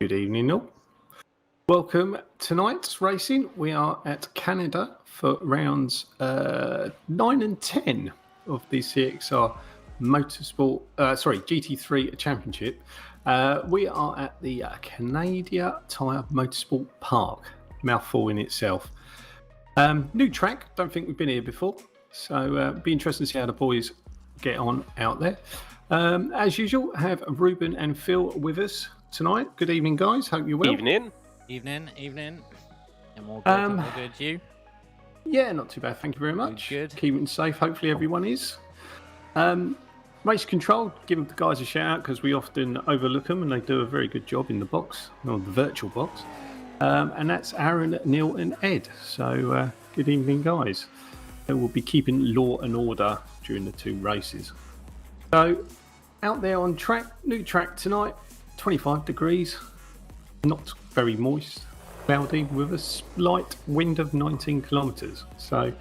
Good evening, all. Welcome tonight's racing. We are at Canada for rounds 9 and 10 of the CXR Motorsport, GT3 Championship. We are at the Canadian Tire Motorsport Park, mouthful in itself. New track, don't think we've been here before, so be interesting to see how the boys get on out there. As usual, have Ruben and Phil with us tonight. Good evening, guys. Hope you're well. Evening. And all good, you? Yeah, not too bad. Thank you very much. Good. Keeping safe. Hopefully everyone is. Race control, give the guys a shout out because we often overlook them and they do a very good job in the box, or the virtual box. And that's Aaron, Neil and Ed. So good evening, guys. They will be keeping law and order during the two races. So out there on track, new track tonight, 25 degrees, not very moist, cloudy with a slight wind of 19 kilometres. So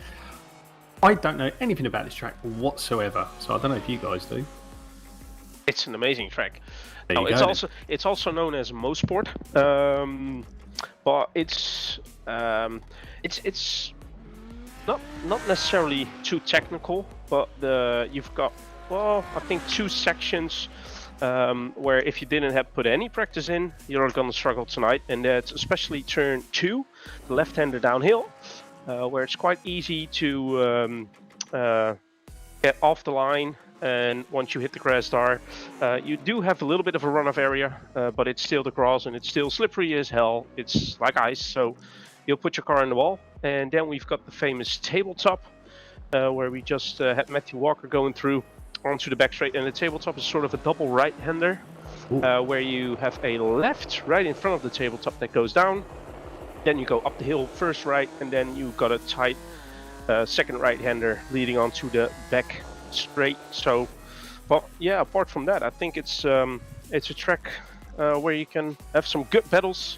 I don't know anything about this track whatsoever. So I don't know if you guys do. It's an amazing track. It's It's also known as MOSPORT, but it's not necessarily too technical. But you've got I think two sections. Where if you didn't have put any practice in, you're going to struggle tonight, and that's especially turn 2, the left-hander downhill, where it's quite easy to get off the line, and once you hit the grass tar, you do have a little bit of a runoff area, but it's still the grass and it's still slippery as hell. It's like ice, so you'll put your car in the wall. And then we've got the famous tabletop, where we just had Matthew Walker going through onto the back straight, and the tabletop is sort of a double right-hander, where you have a left right in front of the tabletop that goes down, then you go up the hill first right, and then you've got a tight second right-hander leading onto the back straight. So, but yeah, apart from that, I think it's a track where you can have some good battles.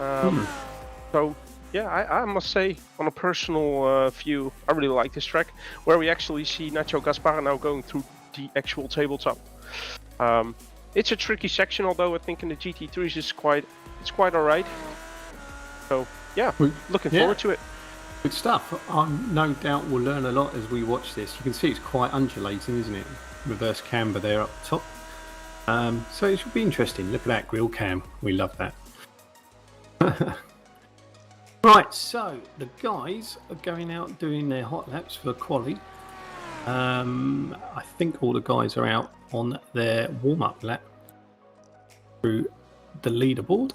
So yeah, I must say, on a personal view, I really like this track, where we actually see Nacho Gaspar now going through the actual tabletop. It's a tricky section, although I think in the GT3s it's quite alright. So yeah, looking forward to it. Good stuff. No doubt we'll learn a lot as we watch this. You can see it's quite undulating, isn't it? Reverse camber there up top. So it should be interesting. Look at that grill cam. We love that. Right, so the guys are going out doing their hot laps for quali. I think all the guys are out on their warm-up lap through the leaderboard.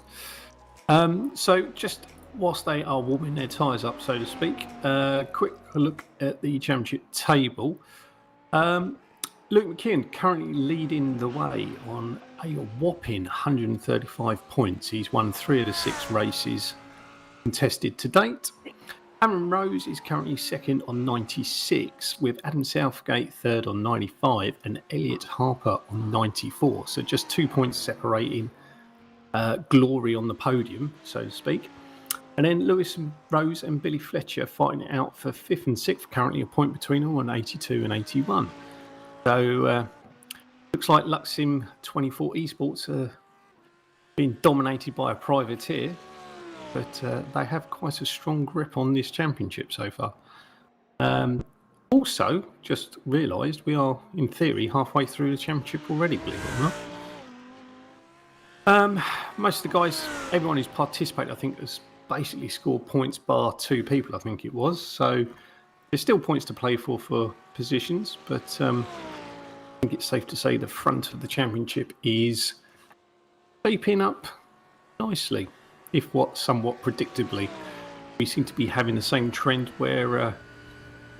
So just whilst they are warming their tyres up, so to speak, quick look at the championship table. Luke Mckee currently leading the way on a whopping 135 points. He's won 3 of the 6 races contested to date. Aaron Rose is currently second on 96, with Adam Southgate third on 95 and Elliot Harper on 94. So just 2 points separating glory on the podium, so to speak. And then Lewis and Rose and Billy Fletcher fighting it out for 5th and 6th, currently a point between them on 82 and 81. So looks like Luxim 24 Esports are being dominated by a privateer. But they have quite a strong grip on this championship so far. Also, just realised we are, in theory, halfway through the championship already, believe it or not. Most of the guys, everyone who's participated, I think, has basically scored points bar 2 people, I think it was. So there's still points to play for positions, but I think it's safe to say the front of the championship is shaping up nicely. If somewhat predictably, we seem to be having the same trend where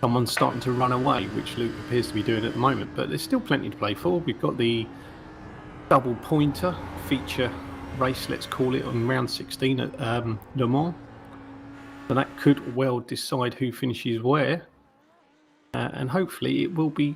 someone's starting to run away, which Luke appears to be doing at the moment. But there's still plenty to play for. We've got the double pointer feature race, let's call it, on round 16 at Le Mans. So that could well decide who finishes where. And hopefully it will be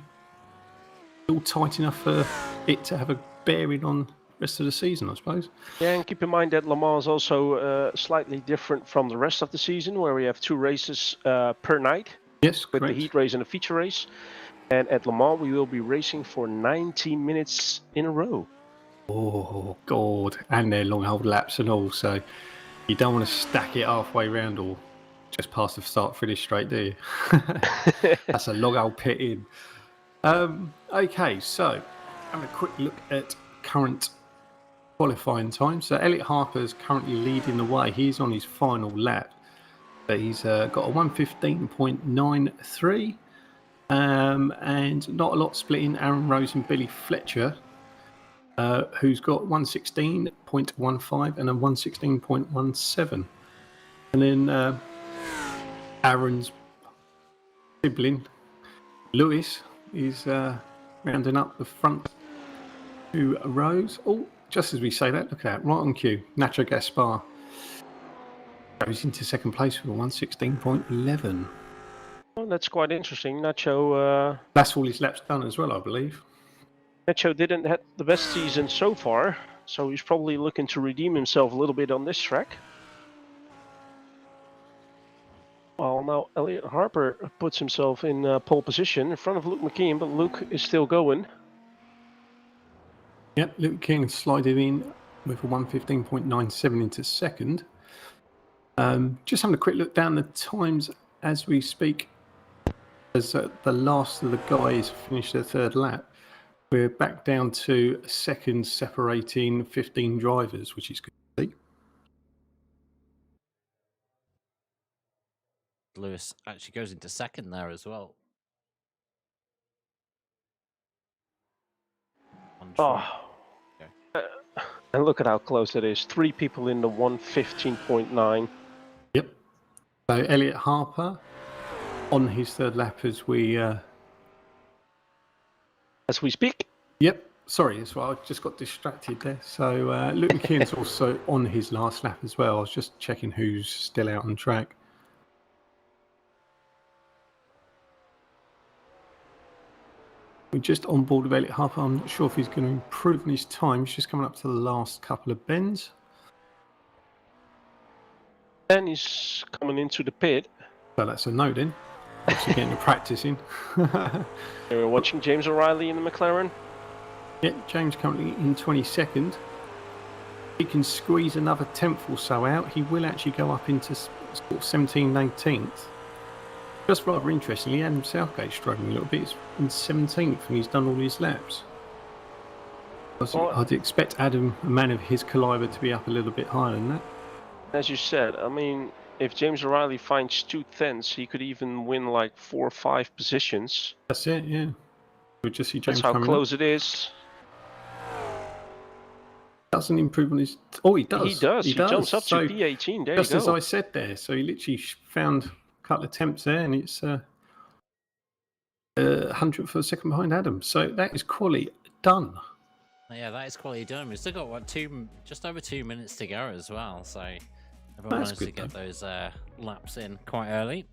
still tight enough for it to have a bearing on rest of the season, I suppose. Yeah, and keep in mind that Le Mans is also slightly different from the rest of the season, where we have 2 races per night. Yes, with correct. The heat race and the feature race. And at Le Mans, we will be racing for 90 minutes in a row. Oh, God. And they're long old laps and all, so you don't want to stack it halfway round or just past the start finish straight, do you? That's a long old pit in. Okay, so having a quick look at current qualifying time. So Elliot Harper is currently leading the way. He's on his final lap. But he's got a 1:15.93. And not a lot splitting Aaron Rose and Billy Fletcher, who's got 1:16.15 and a 1:16.17. And then Aaron's sibling, Lewis, is rounding up the front two rows. Oh, just as we say that, look at that, right on cue. Nacho Gaspar goes into second place with a 1:16.11. Oh, that's quite interesting. Nacho. That's all his laps done as well, I believe. Nacho didn't have the best season so far, so he's probably looking to redeem himself a little bit on this track. Well, now Elliot Harper puts himself in pole position in front of Luke Mckee, but Luke is still going. Yep, Luke King slided in with a 1:15.97 into second. Just having a quick look down the times as we speak. As the last of the guys finished their third lap, we're back down to seconds separating 15 drivers, which is good to see. Lewis actually goes into second there as well. Oh, and look at how close it is. 3 people in the 1:15.9. Yep. So Elliot Harper on his third lap as we speak. Yep. Sorry, that's why I just got distracted there. So Luke McKeon's also on his last lap as well. I was just checking who's still out on track. We're just on board with Elliot Harper. I'm not sure if he's going to improve on his time. He's just coming up to the last couple of bends. And he's coming into the pit. So that's a no then. Actually getting the practice in. We're watching James O'Reilly in the McLaren. Yeah, James currently in 22nd. He can squeeze another 10th or so out. He will actually go up into sort of 17th, 18th. Just rather interestingly, Adam Salgate struggling a little bit. He's in 17th and he's done all his laps. I'd expect Adam, a man of his calibre, to be up a little bit higher than that. As you said, I mean, if James O'Reilly finds 2/10, he could even win like 4 or 5 positions. That's it, yeah. We'll just see James That's how coming close up. it is. Doesn't improve on his... Oh, he does. He does. He jumps up so to P18. There just you go. as I said there. So he literally found a couple of attempts there, and it's 100th for a second behind Adam. So that is quality done. Yeah, that is quality done. We've still got what, just over 2 minutes to go as well. So everyone managed to get those laps in quite early.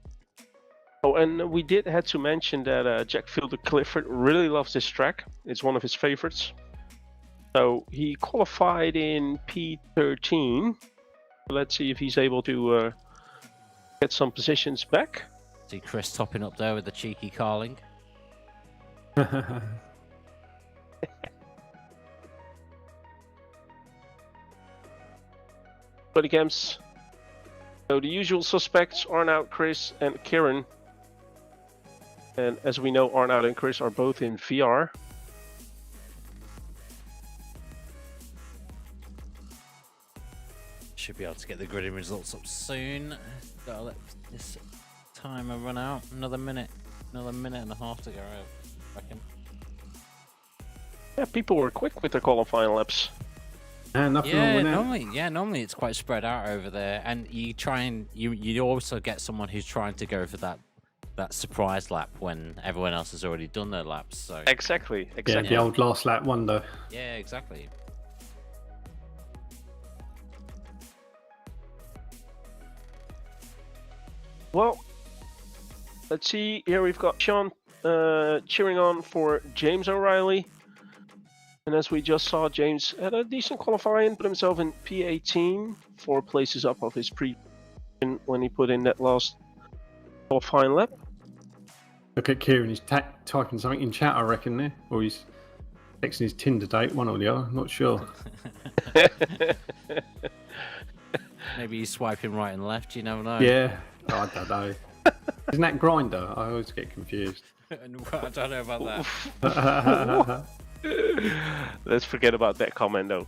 Oh, and we had to mention that Jack Fielder Clifford really loves this track. It's one of his favorites. So he qualified in P13. Let's see if he's able to get some positions back. See Chris topping up there with the cheeky carling. Buddy camps. So the usual suspects, Arnoud, Chris, and Kieran. And as we know, Arnoud and Chris are both in VR. Should be able to get the gridding results up soon. Gotta let this timer run out. Another minute and a half to go, I reckon. Yeah, people were quick with their qualifying laps. And nothing wrong with that. Normally it's quite spread out over there, and you also get someone who's trying to go for that surprise lap when everyone else has already done their laps. So Exactly. Yeah, the old last lap wonder. yeah, exactly. Well, let's see. Here we've got Sean cheering on for James O'Reilly. And as we just saw, James had a decent qualifying, put himself in P18, 4 places up of his when he put in that last qualifying lap. Look at Kieran, he's typing something in chat, I reckon, there. Or he's Texting his Tinder date, one or the other, not sure. Maybe he's swiping right and left. You never know. Yeah, I don't know. Isn't that Grinder? I always get confused. I don't know about that. Let's forget about that comment though.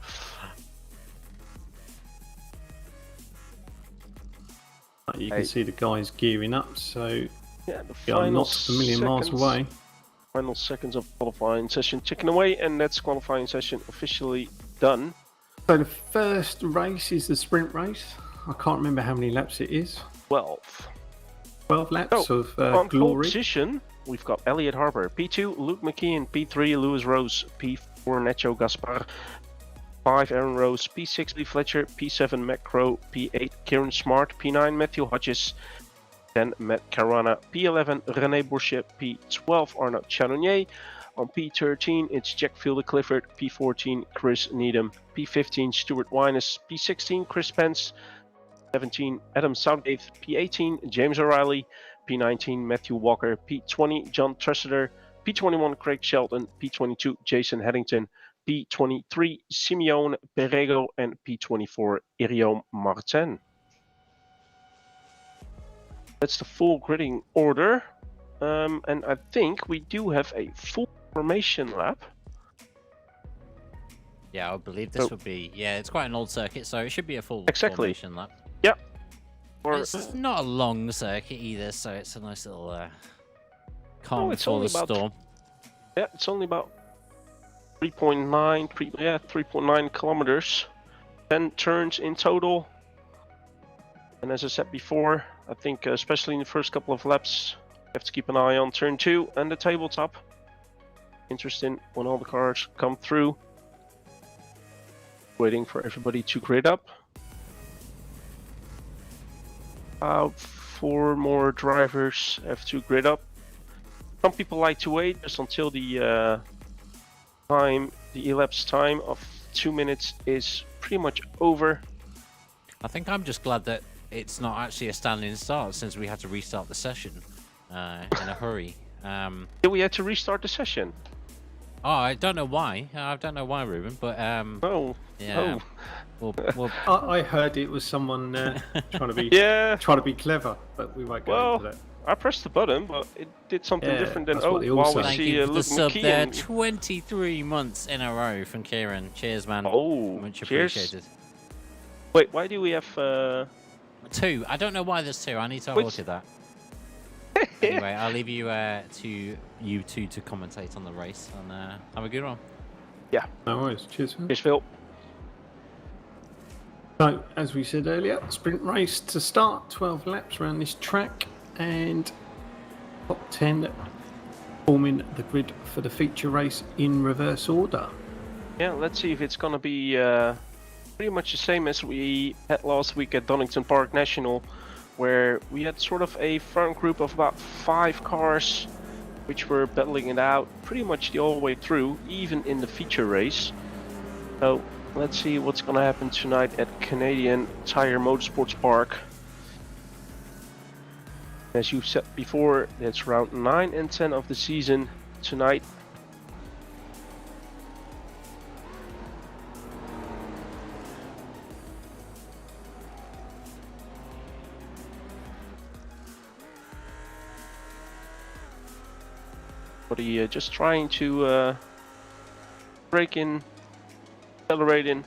You can see the guys gearing up, so Yeah, the we are final not a million miles seconds- away. Final seconds of qualifying session ticking away, and that's qualifying session officially done. So the first race is the sprint race. I can't remember how many laps it is. 12. 12 laps So, of on pole glory. position, we've got Elliot Harper, P2, Luke McKee, and P3, Lewis Rose, P4, Nacho Gaspar, 5, Aaron Rose, P6, Lee Fletcher, P7, Matt Crow, P8, Kieran Smart, P9, Matthew Hodges, 10, Matt Caruana, P11, René Bourchet, P12, Arnaud Chardonnay. On P13, it's Jack Fielder-Clifford, P14, Chris Needham, P15, Stuart Wyness, P16, Chris Pence, 17, Adam Southgate, P18, James O'Reilly, P19, Matthew Walker, P20, John Tressiter, P21, Craig Shelton, P22, Jason Headington, P23, Simeone Perego, and P24, Iriom Martin. That's the full gridding order. And I think we do have a full formation lap. Yeah, I believe this would be. Yeah, it's quite an old circuit, so it should be a full Exactly. formation lap. Yep. Or, It's not a long circuit either, so it's a nice little calm it's before only the about storm. yeah, it's only about 3.9 kilometers. 10 turns in total. And as I said before, I think especially in the first couple of laps, you have to keep an eye on turn 2 and the tabletop. Interesting when all the cars come through. Waiting for everybody to grid up. 4 more drivers have to grid up. Some people like to wait just until the elapsed time of 2 minutes is pretty much over. I think I'm just glad that it's not actually a standing start, since we had to restart the session in a hurry. Did we have to restart the session? Oh, I don't know why. I don't know why, Ruben, but Oh. yeah. Oh. We'll I heard it was someone trying to be Yeah. trying to be clever, but we won't go into that. I pressed the button, but it did something Yeah, different than that's what they all while we say. Thank see you for the Luke sub McKee there. and... 23 months in a row from Kieran. Cheers, man. Oh, Much cheers. appreciated. Wait, why do we have 2. I don't know why there's 2. I need to have a Which- look at that. Anyway, I'll leave you to you two to commentate on the race, and have a good one. No worries. Cheers, man. Cheers, Phil. So, as we said earlier, sprint race to start, 12 laps around this track, and top 10 forming the grid for the feature race in reverse order. Yeah, let's see if it's gonna be pretty much the same as we had last week at Donington Park National, where we had sort of a front group of about 5 cars which were battling it out pretty much the whole way through, even in the feature race. So let's see what's gonna happen tonight at Canadian Tire Motorsports Park. As you've said before, that's round 9 and 10 of the season tonight. But just trying to brake in, accelerate in,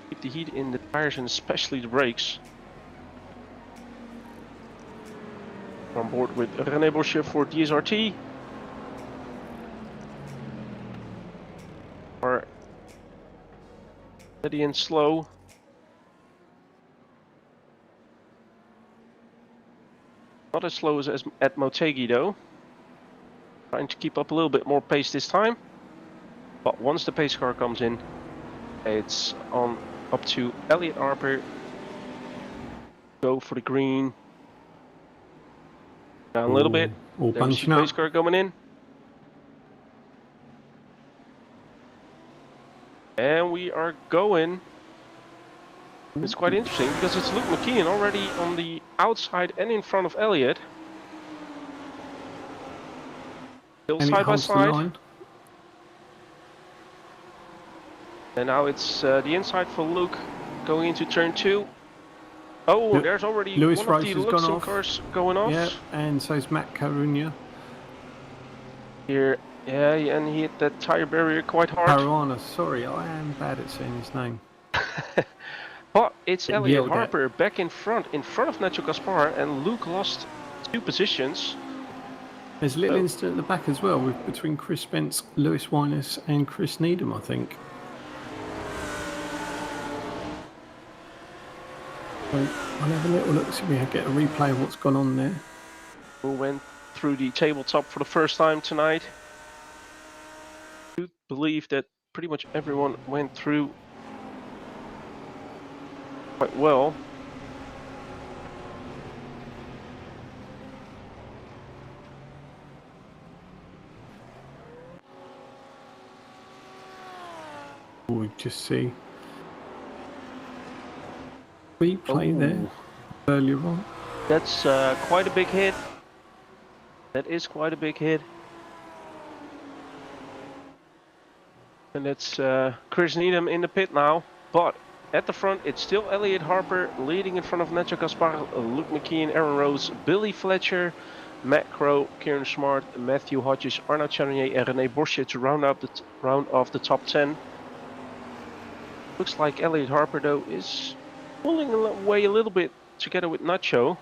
keep the heat in the tires and especially the brakes. On board with René Bourchet for DSRT. Are steady and slow. Not as slow as at Motegi though. Trying to keep up a little bit more pace this time. But once the pace car comes in, it's on up to Elliot Harper. Go for the green. Down a little bit. All There's the bunching pace up. car coming in. And we are going. It's quite interesting because it's Luke McKee already on the outside and in front of Elliot. Still And it side by holds the side. line. And now it's the inside for Luke going into turn 2. Oh, Lu- there's already Lewis one of the Rice has gone Luxem off. cars going off. Yeah, and so is Matt Caruana. Here, yeah, and he hit that tire barrier quite hard. Caruana, sorry, I am bad at saying his name. But it's Get Elliot yelled at. Harper back in front of Nacho Gaspar, and Luke lost 2 positions. There's a little incident at the back as well, between Chris Spence, Lewis Winus, and Chris Needham, I think. So I'll have a little look, see if we can get a replay of what's gone on there. Who went through the tabletop for the first time tonight. I do believe that pretty much everyone went through quite well. We just see replay there earlier on. That's quite a big hit. That is quite a big hit. And it's Chris Needham in the pit now. But at the front, it's still Elliot Harper leading in front of Nacho Gaspar, Luke Mckee and Aaron Rose, Billy Fletcher, Matt Crow, Kieran Smart, Matthew Hodges, Arnaud Charnier and René Borsche to round off the top 10. Looks like Elliot Harper though is pulling away a little bit together with Nacho.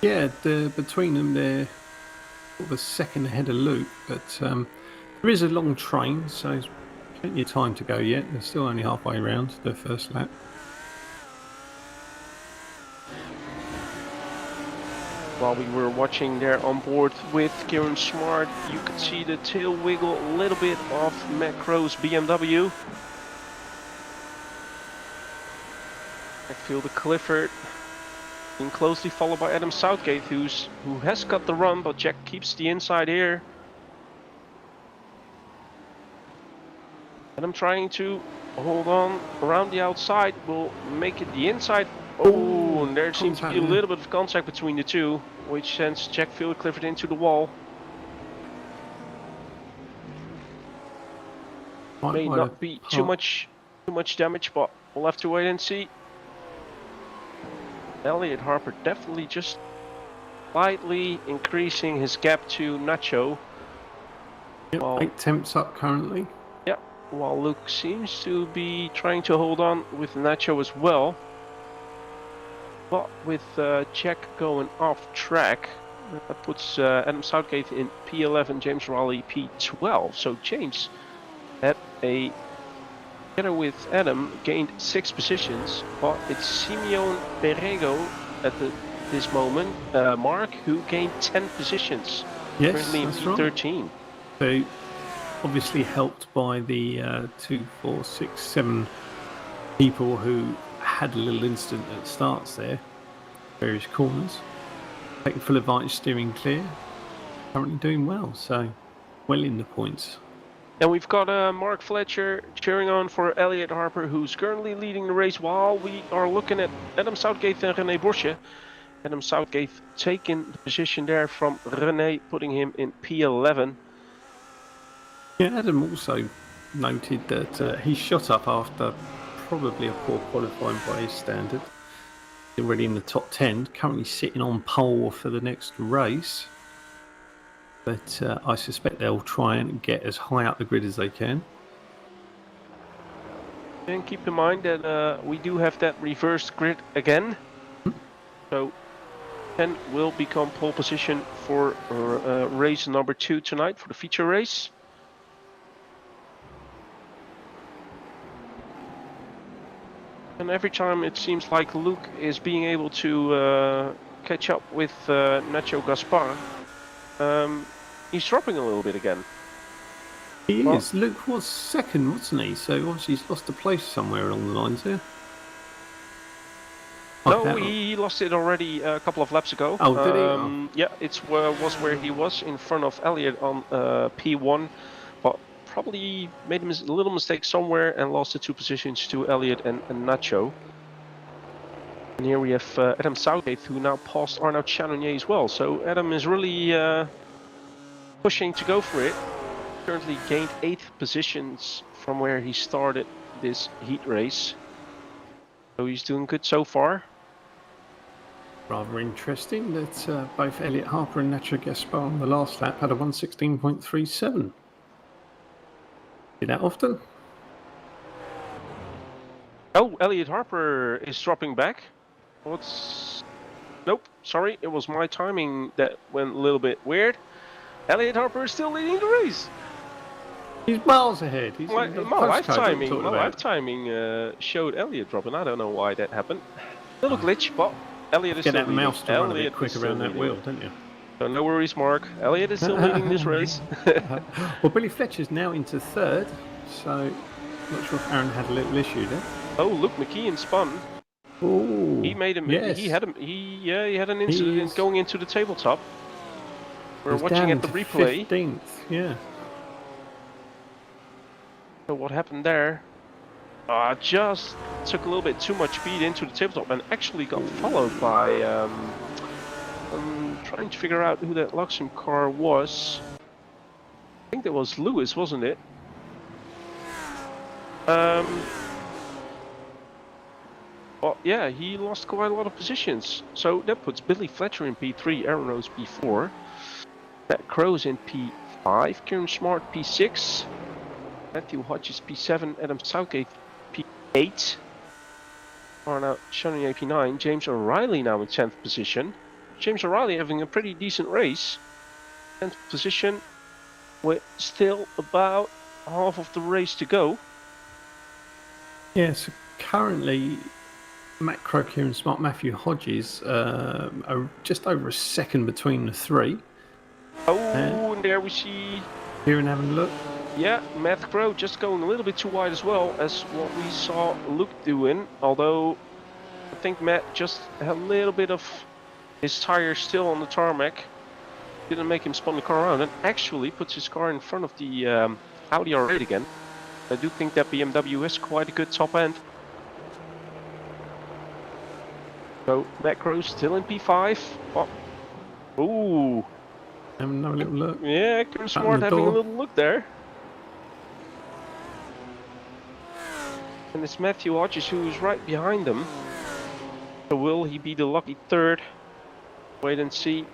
Yeah, between them they're sort of a second ahead of Luke, but there is a long train, so there's plenty of time to go yet. They're still only halfway around their first lap. While we were watching there on board with Kieran Smart, you could see the tail wiggle a little bit of Matt Crow's BMW. Backfielder Clifford being closely followed by Adam Southgate, who has got the run, but Jack keeps the inside here. Adam trying to hold on around the outside, will make it the inside. Oh, and there seems to be a little bit of contact between the two, which sends Jack Fielder Clifford into the wall. May not be too much damage, but we'll have to wait and see. Elliot Harper definitely just slightly increasing his gap to Nacho. Yep, 8 temps up currently. Yeah, while Luke seems to be trying to hold on with Nacho as well. But with Jack going off track, that puts Adam Southgate in P11, James Raleigh P12. So James had together with Adam, gained 6 positions, but it's Simeon Perego at this moment, Mark, who gained 10 positions. Yes, currently in P13. Right. So obviously helped by the 2, 4, 6, 7 people who had a little incident at starts there, various corners. Taking full advantage, steering clear. Currently doing well, so well in the points. And we've got Mark Fletcher cheering on for Elliot Harper, who's currently leading the race, while we are looking at Adam Southgate and René Borsche. Adam Southgate taking the position there from René, putting him in P11. Yeah, Adam also noted that he shot up after probably a poor qualifying by his standard. Already in the top 10, currently sitting on pole for the next race. But I suspect they'll try and get as high up the grid as they can. And keep in mind that we do have that reversed grid again. So 10 will become pole position for race number 2 tonight, for the feature race. And every time it seems like Luke is being able to catch up with Nacho Gaspar, he's dropping a little bit again. He is. Luke was second, wasn't he? So obviously he's lost a place somewhere along the lines there. No, he lost it already a couple of laps ago. Oh, did he? Oh. Yeah, it was where he was in front of Elliot on P1, but probably made a little mistake somewhere and lost the 2 positions to Elliot and Nacho. And here we have Adam Southgate, who now passed Arnaud Charnier as well. So Adam is really pushing to go for it. currently gained 8 positions from where he started this heat race. So he's doing good so far. Rather interesting that both Elliot Harper and Nacho Gaspar on the last lap had a 1:16.37. See that often? Oh, Elliot Harper is dropping back. What's... Nope, sorry, it was my timing that went a little bit weird. Elliot Harper is still leading the race. He's miles ahead. He's My in the live postcode timing showed Elliot dropping. I don't know why that happened. Little glitch, but Elliot is Get still that leading. mouse to run a bit Elliot quick is still around that leading. wheel, don't you? So no worries, Mark. Elliot is still leading this race. Well, Billy Fletcher's now into third, so not sure if Aaron had a little issue there. Oh, look, McKee spun. Ooh, He made him. yes. He had an incident going into the tabletop. We're He's watching down at the to replay. 15th, yeah. So what happened there? Just took a little bit too much speed into the tabletop and actually got followed by. I'm trying to figure out who that Luxem car was. I think that was Lewis, wasn't it? Well, yeah, he lost quite a lot of positions. So that puts Billy Fletcher in P3, Aaron Rose P4, Matt Crow's in P5, Kieran Smart P6, Matthew Hodges P7, Adam Salgate P8, Arnaud Channonier P9, James O'Reilly now in 10th position. James O'Reilly having a pretty decent race. 10th position with still about half of the race to go. Yeah, so currently Matt Crow, Kieran Smart, Matthew Hodges are just over a second between the three. Oh, and there we see... Kieran having a look. Yeah, Matt Crow just going a little bit too wide as well as what we saw Luke doing. Although I think Matt just had a little bit of his tire still on the tarmac. Didn't make him spin the car around and actually puts his car in front of the Audi R8 again. I do think that BMW has quite a good top end. So Matt Crow still in P5. Oh. Ooh. Having a little look. Yeah, Kieran Smart having a little look there. And it's Matthew Hodges who's right behind them. So will he be the lucky third? Wait and see.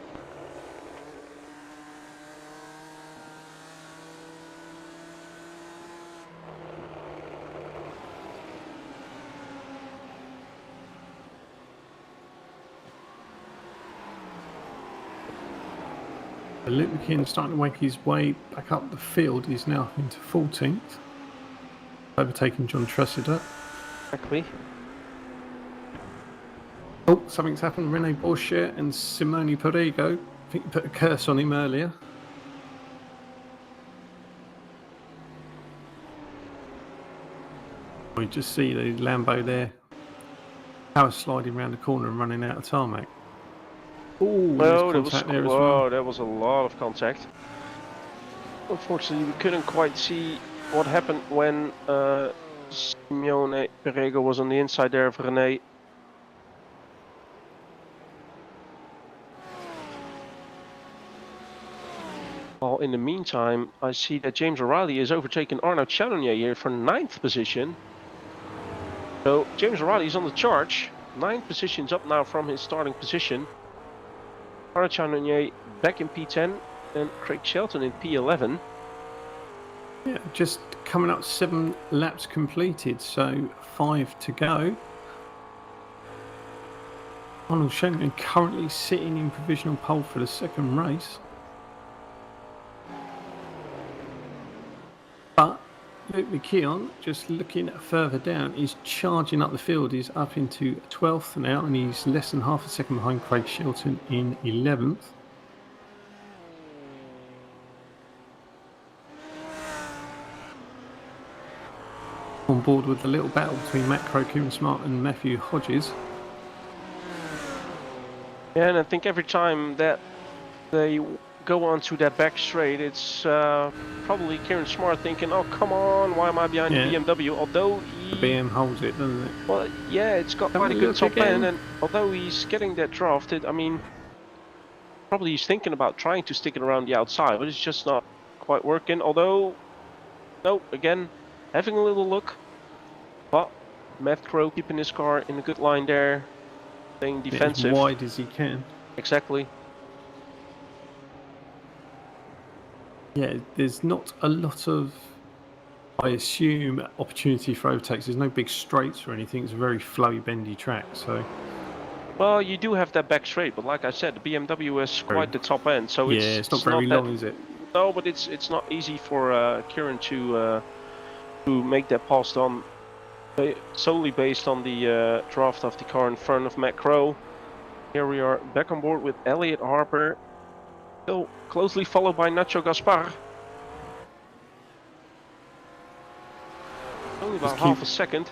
Luke McKee starting to make his way back up the field. He's now into 14th. Overtaking John Tressida. Exactly. Oh, something's happened. Rene Borchet and Simone Perego. I think you put a curse on him earlier. We just see the Lambo there. Power sliding around the corner and running out of tarmac. Oh, that was there as well. That was a lot of contact. Unfortunately, we couldn't quite see what happened when Simone Perego was on the inside there of Rene. Well, in the meantime, I see that James O'Reilly is overtaking Arnaud Channonier here for 9th position. So James O'Reilly is on the charge. 9 positions up now from his starting position. Arnaud Channonier back in P10 and Craig Shelton in P11. Yeah, just coming up 7 laps completed, so 5 to go. Arnold Shannon currently sitting in provisional pole for the second race. But Luke McKeon, just looking further down, is charging up the field. He's up into 12th now, and he's less than half a second behind Craig Shelton in 11th. On board with the little battle between Matt Crow, Kieran Smart and Matthew Hodges. Yeah, and I think every time that they go onto that back straight, it's probably Kieran Smart thinking, oh, come on, why am I behind the BMW? Although the BM holds it, doesn't it? Well, yeah, it's got quite a good top end, and although he's getting that drafted, I mean, probably he's thinking about trying to stick it around the outside, but it's just not quite working. Although, no, again, having a little look. But Matt Crow keeping his car in a good line there, staying As defensive. wide as he can. Exactly. Yeah, there's not a lot of, I assume, opportunity for overtakes. There's no big straights or anything. It's a very flowy, bendy track. So Well, you do have that back straight, but like I said, the BMW is quite the top end, so yeah, it's not very long, is it? No, but it's not easy for Kieran to make that pass on solely based on the draft of the car in front of Matt Crow. Here we are back on board with Elliot Harper, still closely followed by Nacho Gaspar. Only about half a second.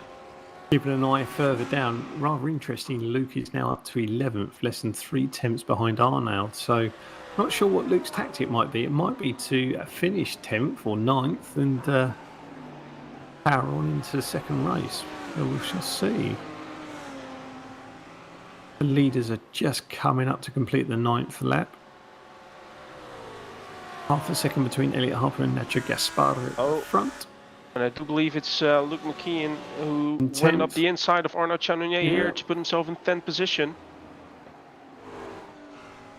Keeping an eye further down, rather interesting, Luke is now up to 11th, less than 3 tenths behind Arnold. So not sure what Luke's tactic might be. It might be to finish 10th or 9th and power on into the second race. So we shall see. The leaders are just coming up to complete the 9th lap. Half a second between Elliot Harper and Nacho Gaspar at the front. And I do believe it's Luke Mckee who went up the inside of Arnaud Chanonier here to put himself in 10th position.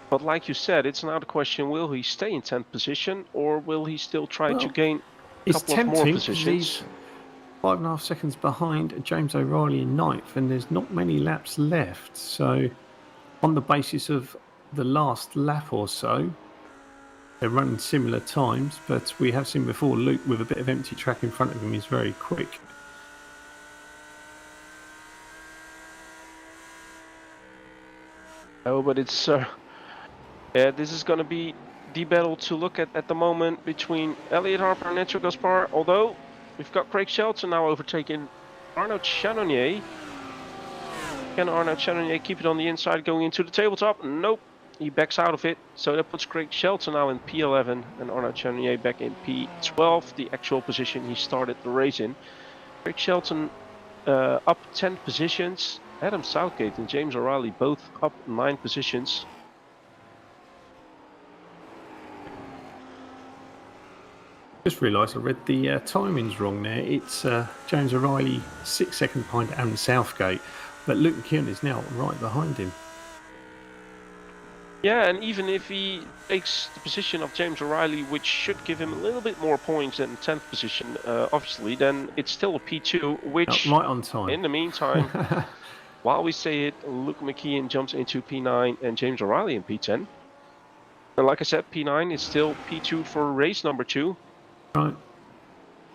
But like you said, it's now the question, will he stay in 10th position or will he still try to gain a couple of more positions? He's 5.5 seconds behind James O'Reilly in 9th and there's not many laps left. So on the basis of the last lap or so, they're running similar times, but we have seen before Luke with a bit of empty track in front of him is very quick. Oh, but it's yeah, this is going to be the battle to look at the moment between Elliot Harper and Nacho Gaspar. Although we've got Craig Shelton now overtaking Arnaud Chanonier. Can Arnaud Chanonier keep it on the inside going into the tabletop? Nope. He backs out of it, so that puts Craig Shelton now in P11 and Arnaud Chanonier back in P12, the actual position he started the race in. Craig Shelton up 10 positions, Adam Salgate and James O'Reilly both up 9 positions. Just realised I read the timings wrong there. It's James O'Reilly 6 seconds behind Adam Southgate, but Luke McKeown is now right behind him. Yeah, and even if he takes the position of James O'Reilly, which should give him a little bit more points than 10th position, obviously, then it's still a P2, which, right on time. In the meantime, while we say it, Luke McKeon jumps into P9 and James O'Reilly in P10. And like I said, P9 is still P2 for race number 2. Right.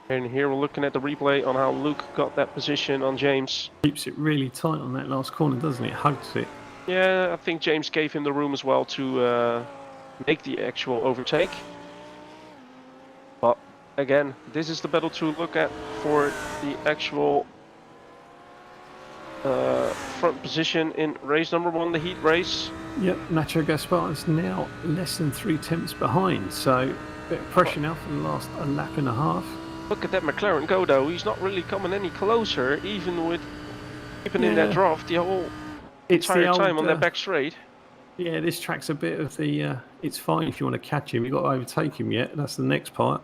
And here we're looking at the replay on how Luke got that position on James. Keeps it really tight on that last corner, doesn't it? Hugs it. Yeah, I think James gave him the room as well to make the actual overtake. But again, this is the battle to look at for the actual front position in race number 1, the heat race. Yep, Nacho Gaspar is now less than 3 tenths behind, so a bit of pressure now for the last lap and a half. Look at that McLaren go though, he's not really coming any closer, even with keeping in that draft the whole entire time on that back straight. Yeah, this track's a bit of the, it's fine if you want to catch him, you've got to overtake him yet, that's the next part.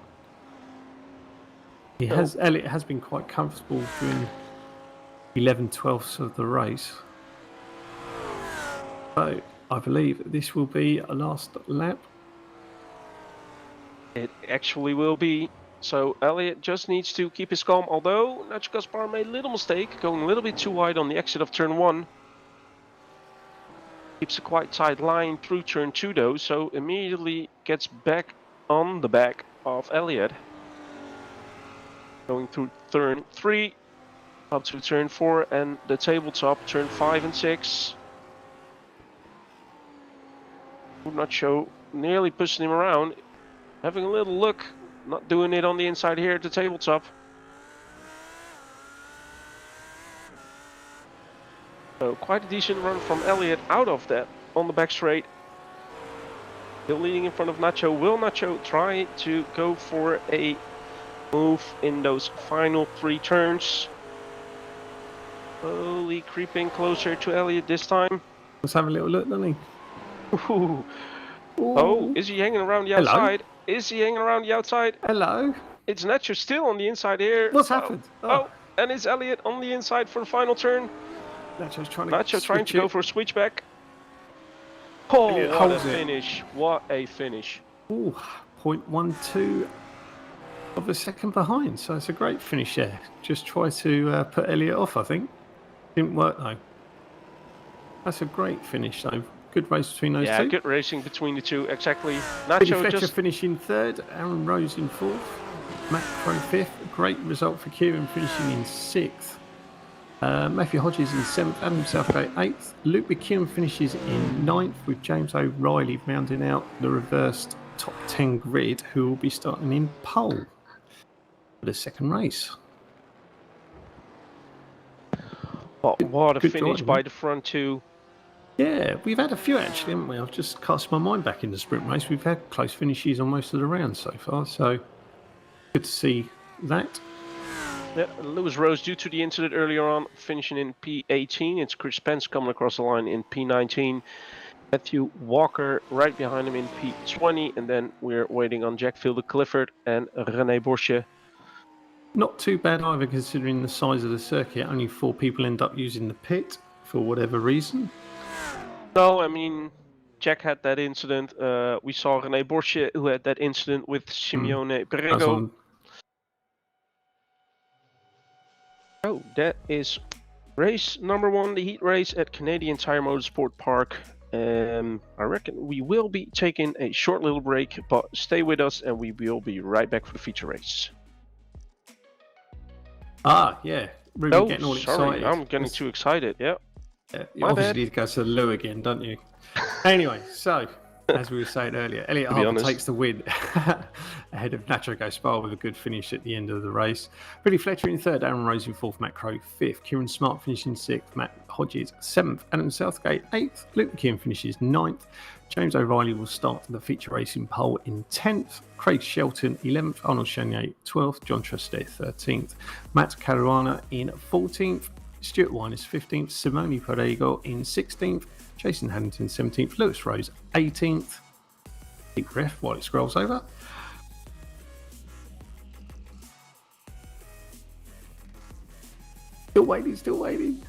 Elliot has been quite comfortable during 11/12ths of the race. So I believe this will be a last lap. It actually will be. So Elliot just needs to keep his calm, although Nacho Gaspar made a little mistake, going a little bit too wide on the exit of turn 1. Keeps a quite tight line through turn 2 though, so immediately gets back on the back of Elliot. Going through turn 3, up to turn 4 and the tabletop, turn 5 and 6. Nacho nearly pushing him around, having a little look, not doing it on the inside here at the tabletop. So quite a decent run from Elliot out of that on the back straight. Still leading in front of Nacho. Will Nacho try to go for a move in those final 3 turns? Slowly creeping closer to Elliot this time. Let's have a little look, doesn't he? Ooh. Oh, is he hanging around the outside? Is he hanging around the outside? Hello. It's Nacho still on the inside here. What's happened? Oh, and it's Elliot on the inside for the final turn. Nacho's trying to Nacho trying to switch go it. for a switchback. Oh, Elliot what a holds it. finish. What a finish. Ooh, 0.12 of a second behind. So it's a great finish there. Just try to put Elliot off, I think. Didn't work though. That's a great finish though. Good race between those two. Yeah, good racing between the two, exactly. Billy Nacho Fletcher just... finishing third, Aaron Rose in fourth, Matt Crow fifth. Great result for Kieran finishing in sixth. Matthew Hodges in seventh, Adam Southgate eighth. Luke McKeon finishes in ninth, with James O'Reilly rounding out the reversed top 10 grid, who will be starting in pole for the second race. What a good finish driving. by the front two. Yeah, we've had a few actually, haven't we? I've just cast my mind back in the sprint race. We've had close finishes on most of the rounds so far, so good to see that. Yeah, Lewis Rose, due to the incident earlier on, finishing in P18. It's Chris Spence coming across the line in P19. Matthew Walker right behind him in P20. And then we're waiting on Jack Fielder-Clifford and René Borsche. Not too bad either, considering the size of the circuit. Only 4 people end up using the pit for whatever reason. No, I mean, Jack had that incident. We saw René Borsche, who had that incident with Simeone Perego. Oh, that is race number 1, the heat race at Canadian Tire Motorsport Park. I reckon we will be taking a short little break, but stay with us and we will be right back for the feature race. Ah, yeah. Ruben getting all sorry, excited. I'm getting too excited, yeah. You obviously need to go to the loo again, don't you? Anyway, so, as we were saying earlier, Elliot Harper takes the win ahead of Nacho Gaspar with a good finish at the end of the race. Billy Fletcher in third, Aaron Rose in fourth, Matt Crow fifth, Kieran Smart finishing sixth, Matt Hodges seventh, Adam Southgate eighth, Luke McKeon finishes ninth, James O'Reilly will start the feature racing pole in 10th, Craig Shelton 11th, Arnold Chenier 12th, John Trusted 13th, Matt Caruana in 14th, Stuart Winers 15th, Simone Perego in 16th, Jason Haddington 17th, Lewis Rose 18th. Deep breath while it scrolls over. Still waiting.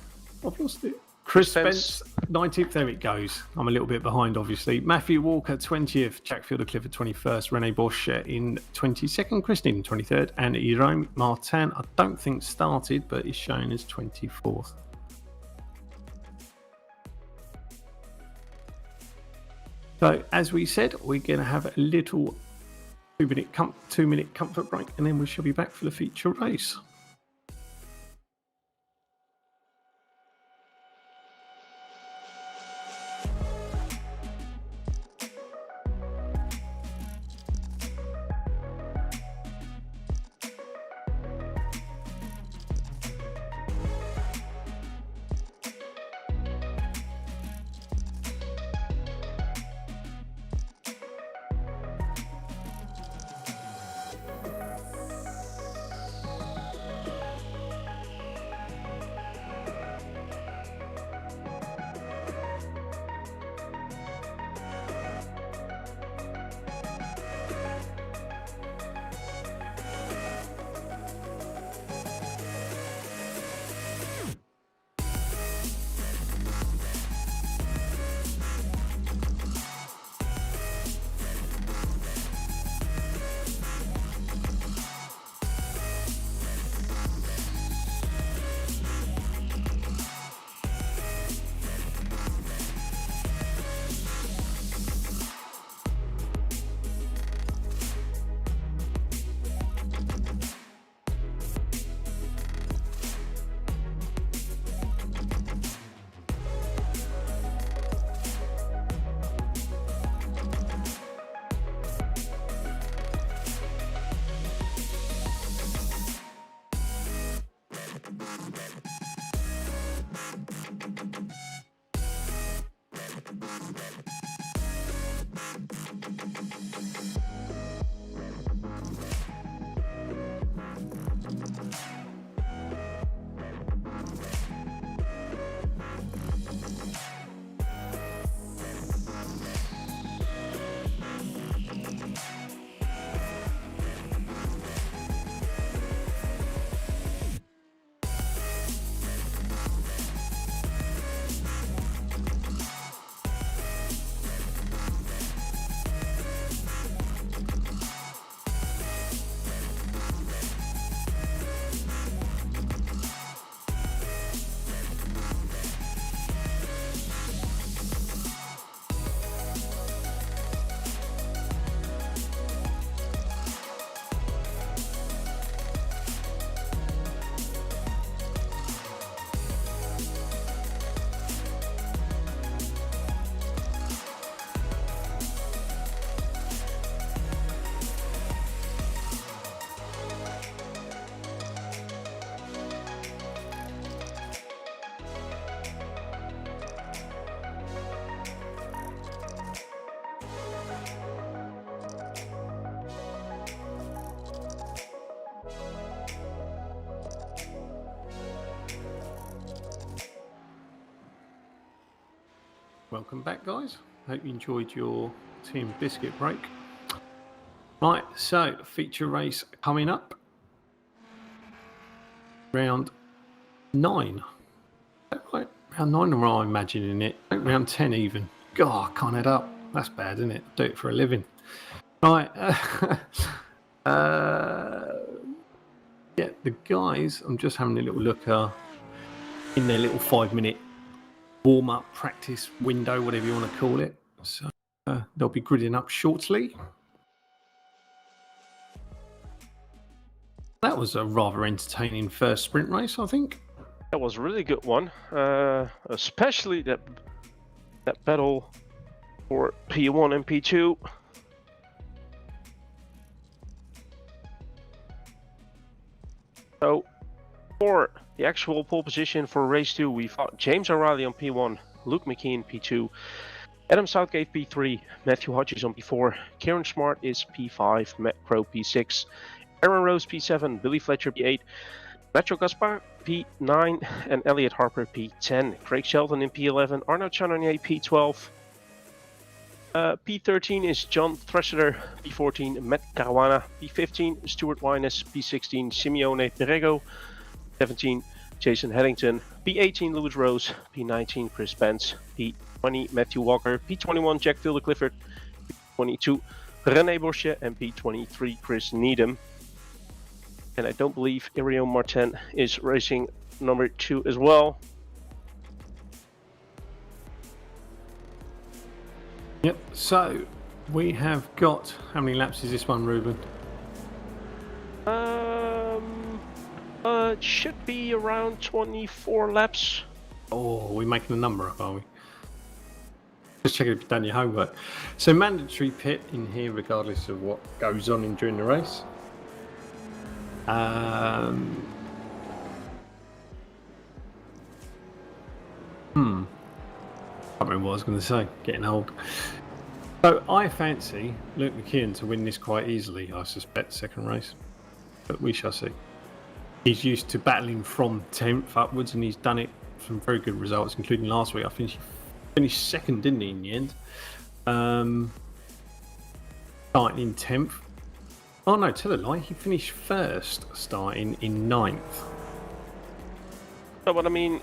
I've lost it. Chris Spence 19th, there it goes. I'm a little bit behind, obviously. Matthew Walker 20th, Jack Fielder-Clifford 21st, René Borsche in 22nd, Christine in 23rd, and Jerome Martin, I don't think started, but is shown as 24th. So, as we said, we're going to have a little 2-minute comfort break, and then we shall be back for the feature race. Welcome back, guys. Hope you enjoyed your tea and biscuit break. Right, so feature race coming up. Round 9. Right, round 9, or am I imagining it? Round 10 even. God, I can't add up. That's bad, isn't it? Do it for a living. Right. Yeah, the guys, I'm just having a little look in their little 5-minute warm-up practice window, whatever you want to call it. So they'll be gridding up shortly. That was a rather entertaining first sprint race, I think. That was a really good one, especially that battle for P1 and P2. So, for the actual pole position for race 2, we've got James O'Reilly on P1, Luke Mckee in P2, Adam Salgate P3, Matthew Hodges on P4, Kieran Smart is P5, Matt Crow P6, Aaron Rose P7, Billy Fletcher P8, Nacho Gaspar P9, and Elliot Harper P10. Craig Shelton in P11, Arnaud Chanonier P12. P13 is John Thresher, P14 Matt Caruana, P15 Stuart Wyness, P16 Simeone Perego, 17 Jason Headington, P18 Lewis Rose, P19 Chris Spence, P20 Matthew Walker, P21 Jack Tilde Clifford, P22 René Bosche, and P23 Chris Needham. And I don't believe Irion Martin is racing number 2 as well. Yep, so we have got, how many laps is this one, Ruben? It should be around 24 laps. Oh, we're making a number up, are we? Just checking if you've done your homework. So mandatory pit in here regardless of what goes on during the race. I can't remember what I was going to say. Getting old. So I fancy Luke McKeon to win this quite easily, I suspect, second race. But we shall see. He's used to battling from 10th upwards, and he's done it from very good results, including last week. I think he finished second, didn't he, in the end? Starting in 10th. Oh no, tell a lie. He finished first, starting in 9th. No, but I mean,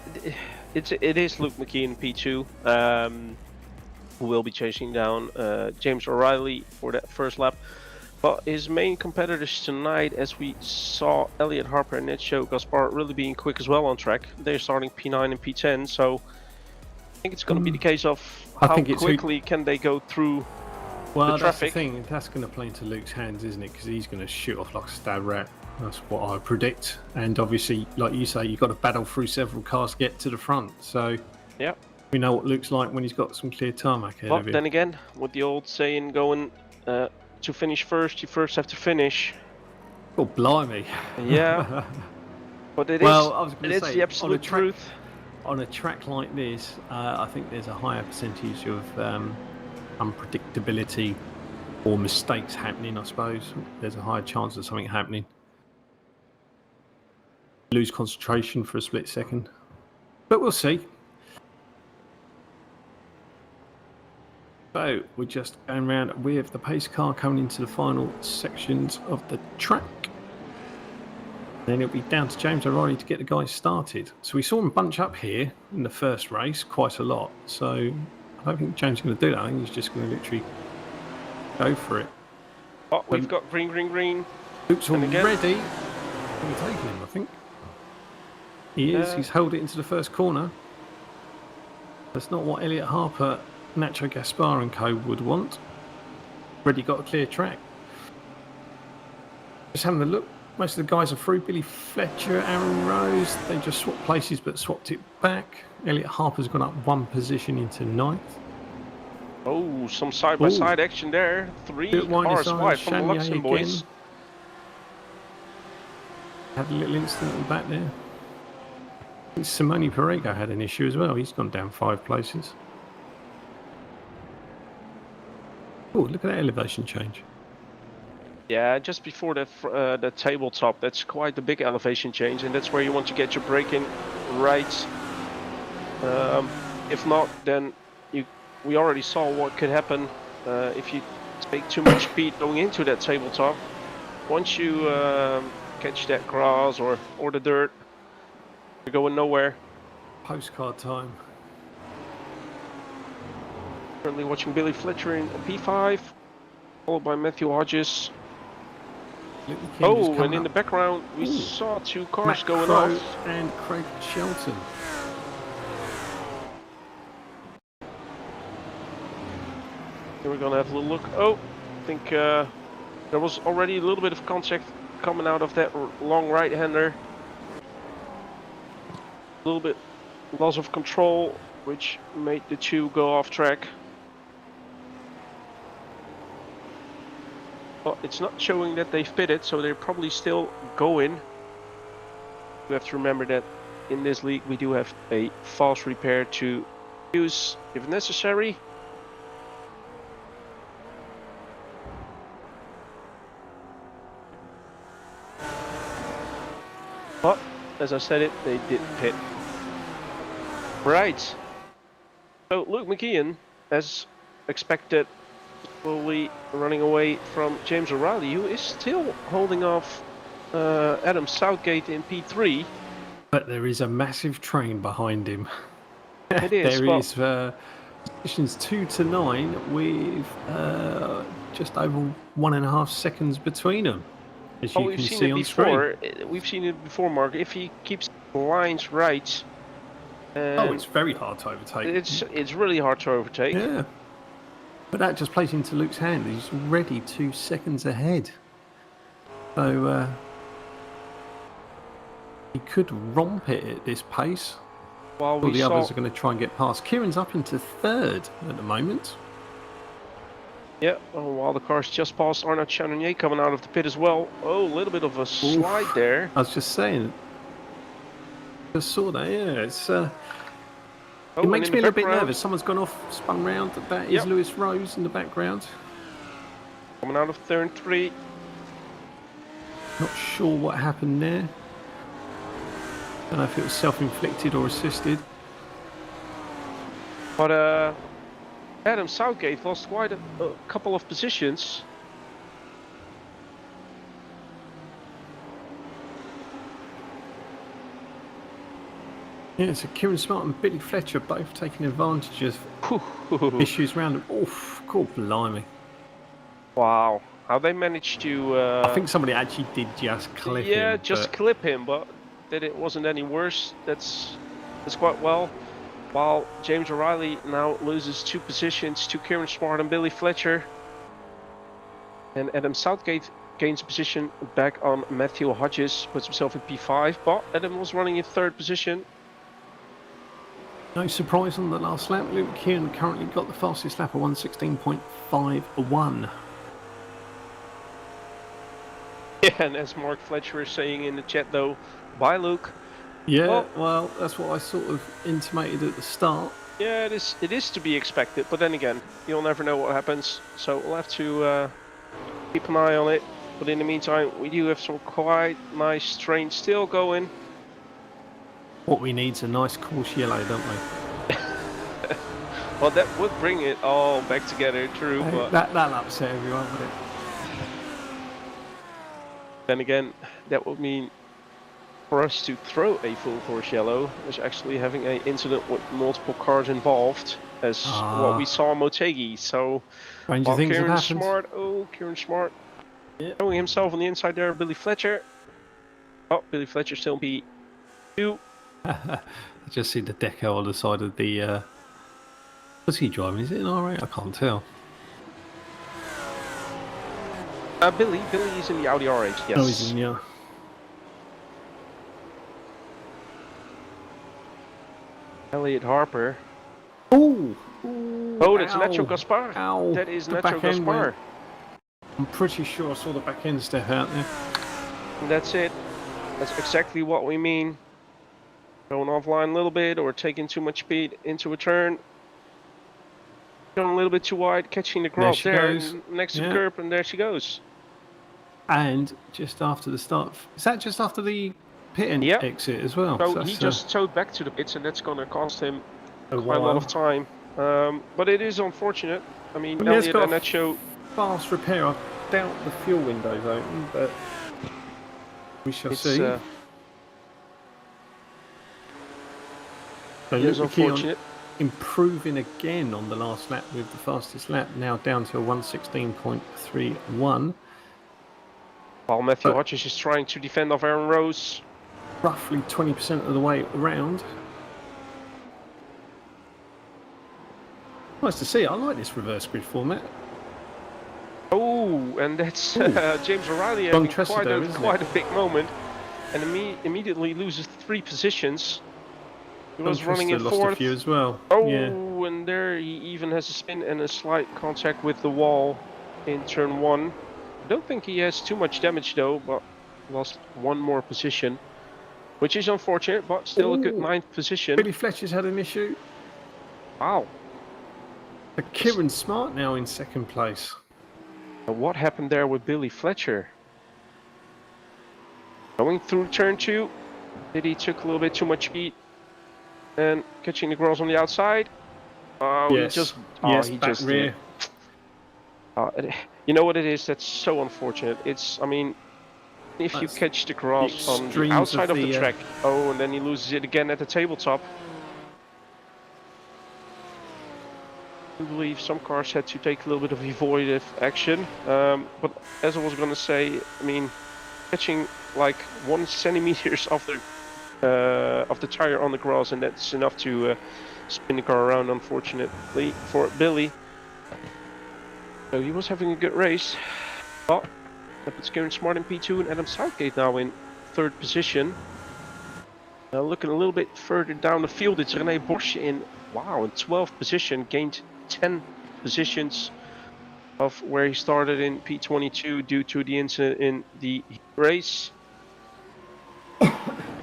it is Luke McKee in P2, who will be chasing down James O'Reilly for that first lap. But his main competitors tonight, as we saw Elliot Harper and Nacho Gaspar really being quick as well on track. They're starting P9 and P10, so I think it's going to be the case of how quickly can they go through the traffic. That's the thing. That's going to play into Luke's hands, isn't it? Because he's going to shoot off like a stab rat. That's what I predict. And obviously, like you say, you've got to battle through several cars to get to the front. So yeah, we know what Luke's like when he's got some clear tarmac ahead of him. But then again, with the old saying going to finish first, you first have to finish. Oh, blimey. Yeah. But it is the absolute truth. On a track like this, I think there's a higher percentage of unpredictability or mistakes happening, I suppose. There's a higher chance of something happening. Lose concentration for a split second. But we'll see. So we're just going around with the pace car coming into the final sections of the track. Then it'll be down to James O'Reilly to get the guys started. So we saw him bunch up here in the first race quite a lot. So I don't think James is going to do that. I think he's just going to literally go for it. Oh, we've got green, green, green. Luke's already taking him, I think. He is. He's held it into the first corner. That's not what Elliot Harper, Nacho Gaspar and co would want. Already got a clear track. Just having a look. Most of the guys are through. Billy Fletcher, Aaron Rose. They just swapped places but swapped it back. Elliot Harper's gone up one position into 9th. Oh, some side-by-side action there. 3 cars wide from the Luxon boys. Had a little incident at the back there. I think Simone Perego had an issue as well. He's gone down 5 places. Oh, look at that elevation change. Yeah, just before the tabletop, that's quite a big elevation change, and that's where you want to get your braking right. If not, then you we already saw what could happen if you take too much speed going into that tabletop. Once you catch that grass or the dirt, you're going nowhere. Postcard time. Currently watching Billy Fletcher in P5, followed by Matthew Hodges. Oh, and in the background we saw two cars Matt going Crowe off. and Craig Shelton. Here we're gonna have a little look. Oh, I think there was already a little bit of contact coming out of that long right-hander. A little bit loss of control, which made the two go off track. Well, it's not showing that they've pitted, so they're probably still going. You have to remember that in this league we do have a fast repair to use if necessary. But as I said they did pit. Right. So Luke Mckee, as expected, slowly running away from James O'Reilly, who is still holding off Adam Salgate in P3. But there is a massive train behind him. It is. There is positions 2 to 9 with just over 1.5 seconds between them. As you can see on screen. We've seen it before, Mark. If he keeps the lines right. It's very hard to overtake. It's really hard to overtake. Yeah. But that just plays into Luke's hand. He's already 2 seconds ahead. So he could romp it at this pace. While the others are going to try and get past. Kieran's up into 3rd at the moment. Yeah, while the cars just passed Arnaud Channonier coming out of the pit as well. Oh, a little bit of a slide there. I was just saying. Just saw that, yeah. It's, it makes me a little bit nervous. Someone's gone off, spun round. That is Lewis Rose in the background. Coming out of turn 3. Not sure what happened there. Don't know if it was self-inflicted or assisted. But Adam Southgate lost quite a couple of positions. Yeah, so Kieran Smart and Billy Fletcher both taking advantage of issues around them. Oof, God blimey. Wow, how they managed to... I think somebody actually did just clip him. Yeah, just clip him, but that it wasn't any worse. That's quite well. While James O'Reilly now loses 2 positions to Kieran Smart and Billy Fletcher. And Adam Southgate gains a position back on Matthew Hodges, puts himself in P5, but Adam was running in 3rd position. No surprise on the last lap. Luke Kieran currently got the fastest lap of 1:16.51. Yeah, and as Mark Fletcher is saying in the chat though, bye Luke. Yeah, well, that's what I sort of intimated at the start. Yeah, it is to be expected, but then again, you'll never know what happens, so we'll have to keep an eye on it. But in the meantime, we do have some quite nice trains still going. What we need is a nice coarse yellow, don't we? Well, that would bring it all back together, true, but... That'll upset everyone, wouldn't it? Then again, that would mean for us to throw a full course yellow is actually having an incident with multiple cars involved, as what we saw in Motegi. So, Stranger things have happened. Kieran Smart, throwing himself on the inside there, Billy Fletcher. Oh, Billy Fletcher still in P2. I just see the deco on the side of the. What's he driving? Is it an R8? I can't tell. Billy is in the Audi R8. Yes. Oh, he's in, yeah. Elliot Harper. Oh, that's Nacho Gaspar. Ow. That is The Nacho back end Gaspar. I'm pretty sure I saw the back end step out there. And that's it. That's exactly what we mean. Going offline a little bit or taking too much speed into a turn. Going a little bit too wide, catching the growth there next to the curb, and there she goes. And just after the start, is that just after the pit exit as well? So he just towed back to the pits, and that's going to cost him quite a lot of time. But it is unfortunate. I mean, Well, yeah, it's Elliot got and a Nacho. fast repair. I doubt the fuel window's open, but we shall It's see. So it Luke is McKee on unfortunate. improving again on the last lap with the fastest lap, now down to a 1:16.31. While Matthew But- Hodges is trying to defend off Aaron Rose. Roughly 20% of the way around. Nice to see. I like this reverse grid format. Oh, and that's James O'Reilly Long having Tressido, isn't quite it? a big moment, and immediately loses 3 positions. He was running in lost a fourth. few as well. Oh, Yeah. and there he even has a spin and a slight contact with the wall in turn 1. I don't think he has too much damage though, but lost 1 more position, which is unfortunate, but still a good Ooh. 9th position. Billy Fletcher's had an issue. Wow. But Kieran Smart now in second place. What happened there with Billy Fletcher? Going through turn 2, did he took a little bit too much speed and catching the girls on the outside? Oh, Yes. he back just rear. you know what it is? That's so unfortunate. I mean, if you catch the grass on the extremes outside of the the, track, oh, and then he loses it again at the tabletop. I believe some cars had to take a little bit of avoided action, but as I was going to say, I mean, catching like 1 centimeters of the tire on the grass, and that's enough to spin the car around, unfortunately for Billy. So he was having a good race, but that puts Kieran Smart in P2 and Adam Salgate now in 3rd position. Looking a little bit further down the field, it's René Borsche in 12th position, gained 10 positions of where he started in P22 due to the incident in the race.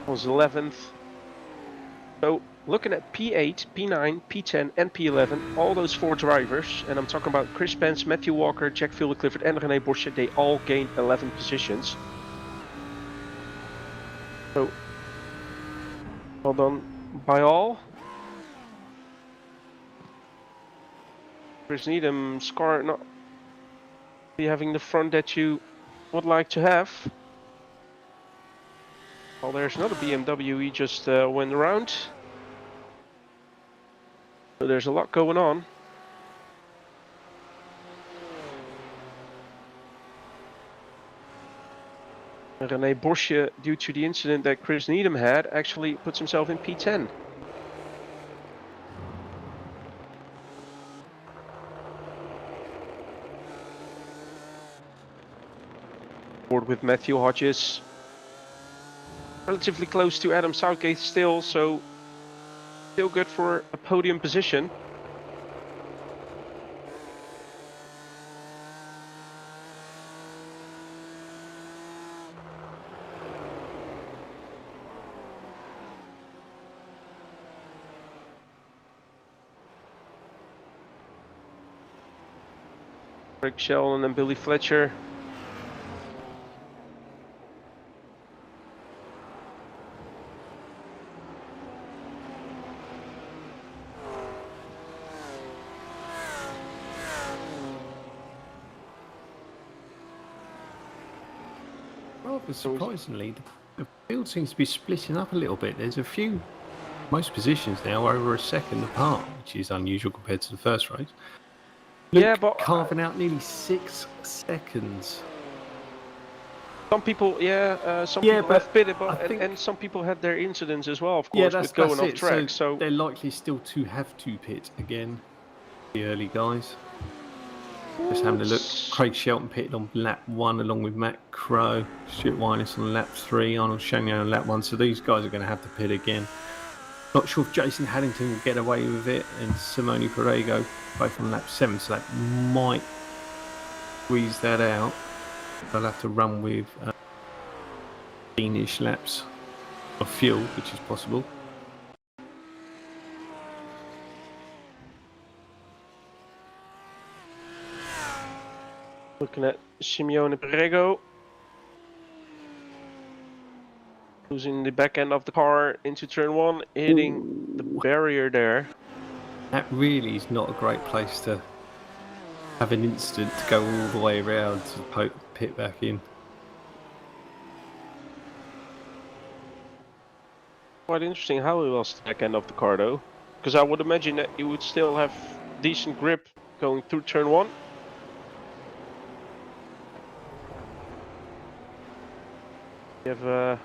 Was 11th. So looking at P8, P9, P10 and P11, all those 4 drivers, and I'm talking about Chris Spence, Matthew Walker, Jack Fielder-Clifford and René Borsche, they all gained 11 positions. So well done by all. Chris Needham's car not be having the front that you would like to have. Well, there's another BMW, he just went around. So there's a lot going on. René Borsche, due to the incident that Chris Needham had, actually puts himself in P10. Board with Matthew Hodges. Relatively close to Adam Southgate still, so still good for a podium position. Rick Shell and then Billy Fletcher. Rather surprisingly, the field seems to be splitting up a little bit. There's most positions now are over a second apart, which is unusual compared to the first race. Luke Yeah, but carving out nearly 6 seconds. some people, some Yeah, people but have pitted, I think- and some people had their incidents as well, of Yeah, course, with going off it. track. So So they're likely still to have to pit again, the early guys. Just having a look. Craig Shelton pitted on lap 1 along with Matt Crow. Stuart Winus on lap 3. Arnold Chagnon on lap 1. So these guys are going to have to pit again. Not sure if Jason Haddington will get away with it, and Simone Perego both on lap 7. So that might squeeze that out. They'll have to run with 15-ish laps of fuel, which is possible. looking at Simeone Perego. Losing the back end of the car into turn 1, hitting the barrier there. That really is not a great place to have an incident to go all the way around to poke the pit back in. Quite interesting how he lost the back end of the car though, because I would imagine that you would still have decent grip going through turn 1. You have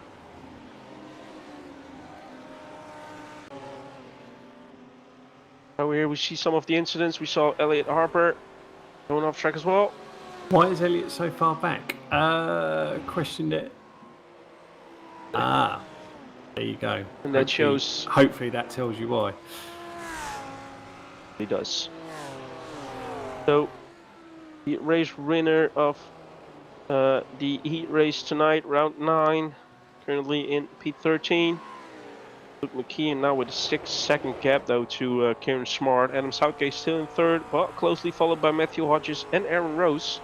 here we see some of the incidents. We saw Elliot Harper going off track as well. Why is Elliot so far back? Question it. Ah, there you go. And that shows. Hopefully that tells you why. He does. So, the race winner of the heat race tonight, round 9, currently in P13. Luke Mckee, and now with a 6-second gap though to Kieran Smart. Adam Salgate still in 3rd, but closely followed by Matthew Hodges and Aaron Rose.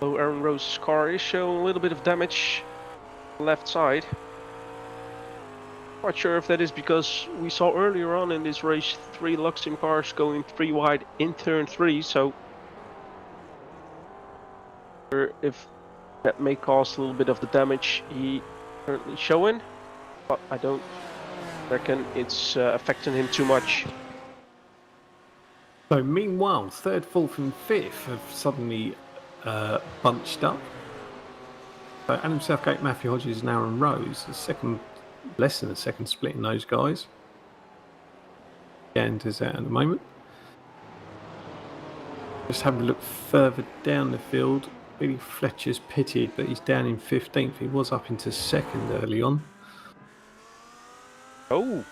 So Aaron Rose's car is showing a little bit of damage on the left side. Not sure if that is because we saw earlier on in this race 3 Luxem cars going 3 wide in turn 3, so if that may cause a little bit of the damage he currently showing, but I don't reckon it's affecting him too much. So meanwhile, 3rd, 4th and 5th have suddenly bunched up. So Adam Southgate, Matthew Hodges and Aaron Rose, less than a second split in those guys. Ganders out at the moment. Just having a look further down the field. Billy Fletcher's pitted, but he's down in 15th. He was up into 2nd early on. Oh.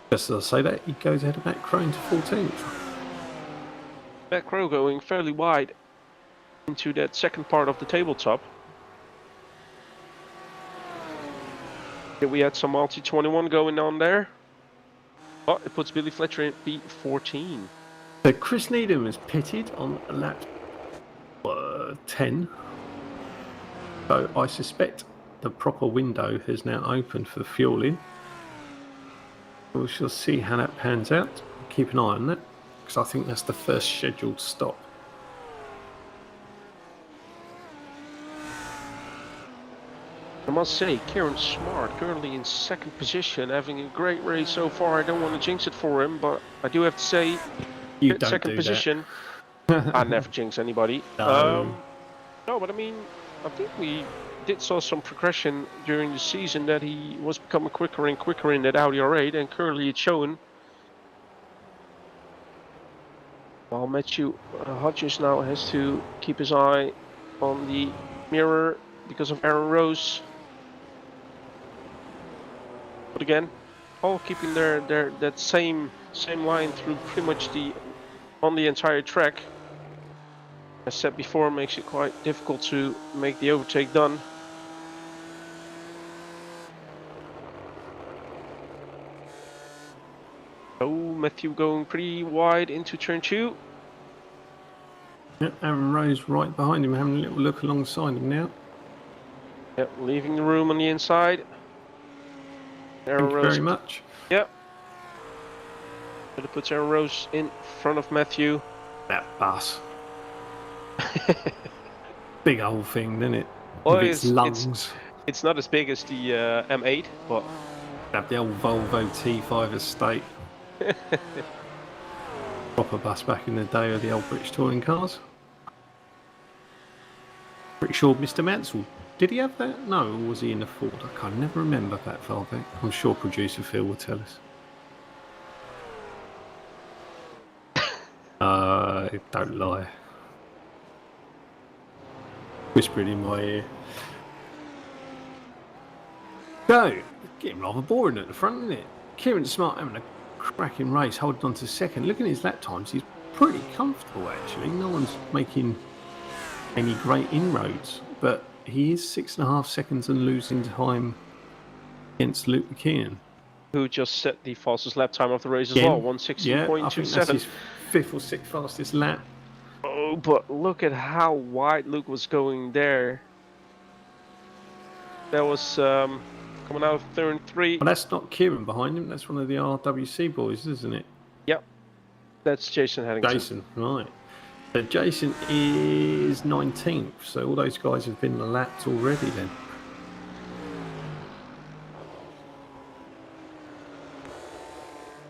Just as I say that, he goes ahead of Matt Crone to 14th. Back row going fairly wide into that second part of the tabletop. Here we had some multi-21 going on there. Oh, it puts Billy Fletcher in P14. So Chris Needham has pitted on lap 10. So I suspect the proper window has now opened for fueling. We shall see how that pans out. Keep an eye on that, because I think that's the first scheduled stop. I must say, Kieran Smart currently in 2nd position, having a great race so far. I don't want to jinx it for him, but I do have to say, You don't 2nd do position. I never jinx anybody. No. No, but I mean, I think we did saw some progression during the season that he was becoming quicker and quicker in that Audi R8, and currently it's showing. While Matthew Hodges now has to keep his eye on the mirror because of Aaron Rose. But again, all keeping that same line through pretty much on the entire track. As said before, makes it quite difficult to make the overtake done. Oh, Matthew going pretty wide into turn 2. Yep, Aaron Rose right behind him, having a little look alongside him now. Yep, leaving the room on the inside. Aaron Thank you Rose. very much. Yep. But it puts Aaron Rose in front of Matthew. That bus. Big old thing, isn't it? Well, With its lungs. It's not as big as the M8, but Have the old Volvo T5 estate. Proper bus back in the day of the old British touring cars. Pretty sure Mr. Mansell, did he have that? No, or was he in the Ford? I can never remember that far back. I'm sure producer Phil will tell us. Don't lie. Whispering in my ear. So, getting rather boring at the front, isn't it? Kieran Smart having a cracking race, holding on to 2nd. Looking at his lap times, he's pretty comfortable actually. No one's making any great inroads, but he is 6.5 seconds and losing time against Luke McKeon, who just set the fastest lap time of the race as Again, well, yeah, I think that's 1:16.27. his 5th or 6th fastest lap. Oh, but look at how wide Luke was going there. That was coming out of turn 3. Well, that's not Kieran behind him. That's one of the RWC boys, isn't it? Yep, that's Jason Headington. Jason, right. So Jason is 19th. So all those guys have been lapped already then.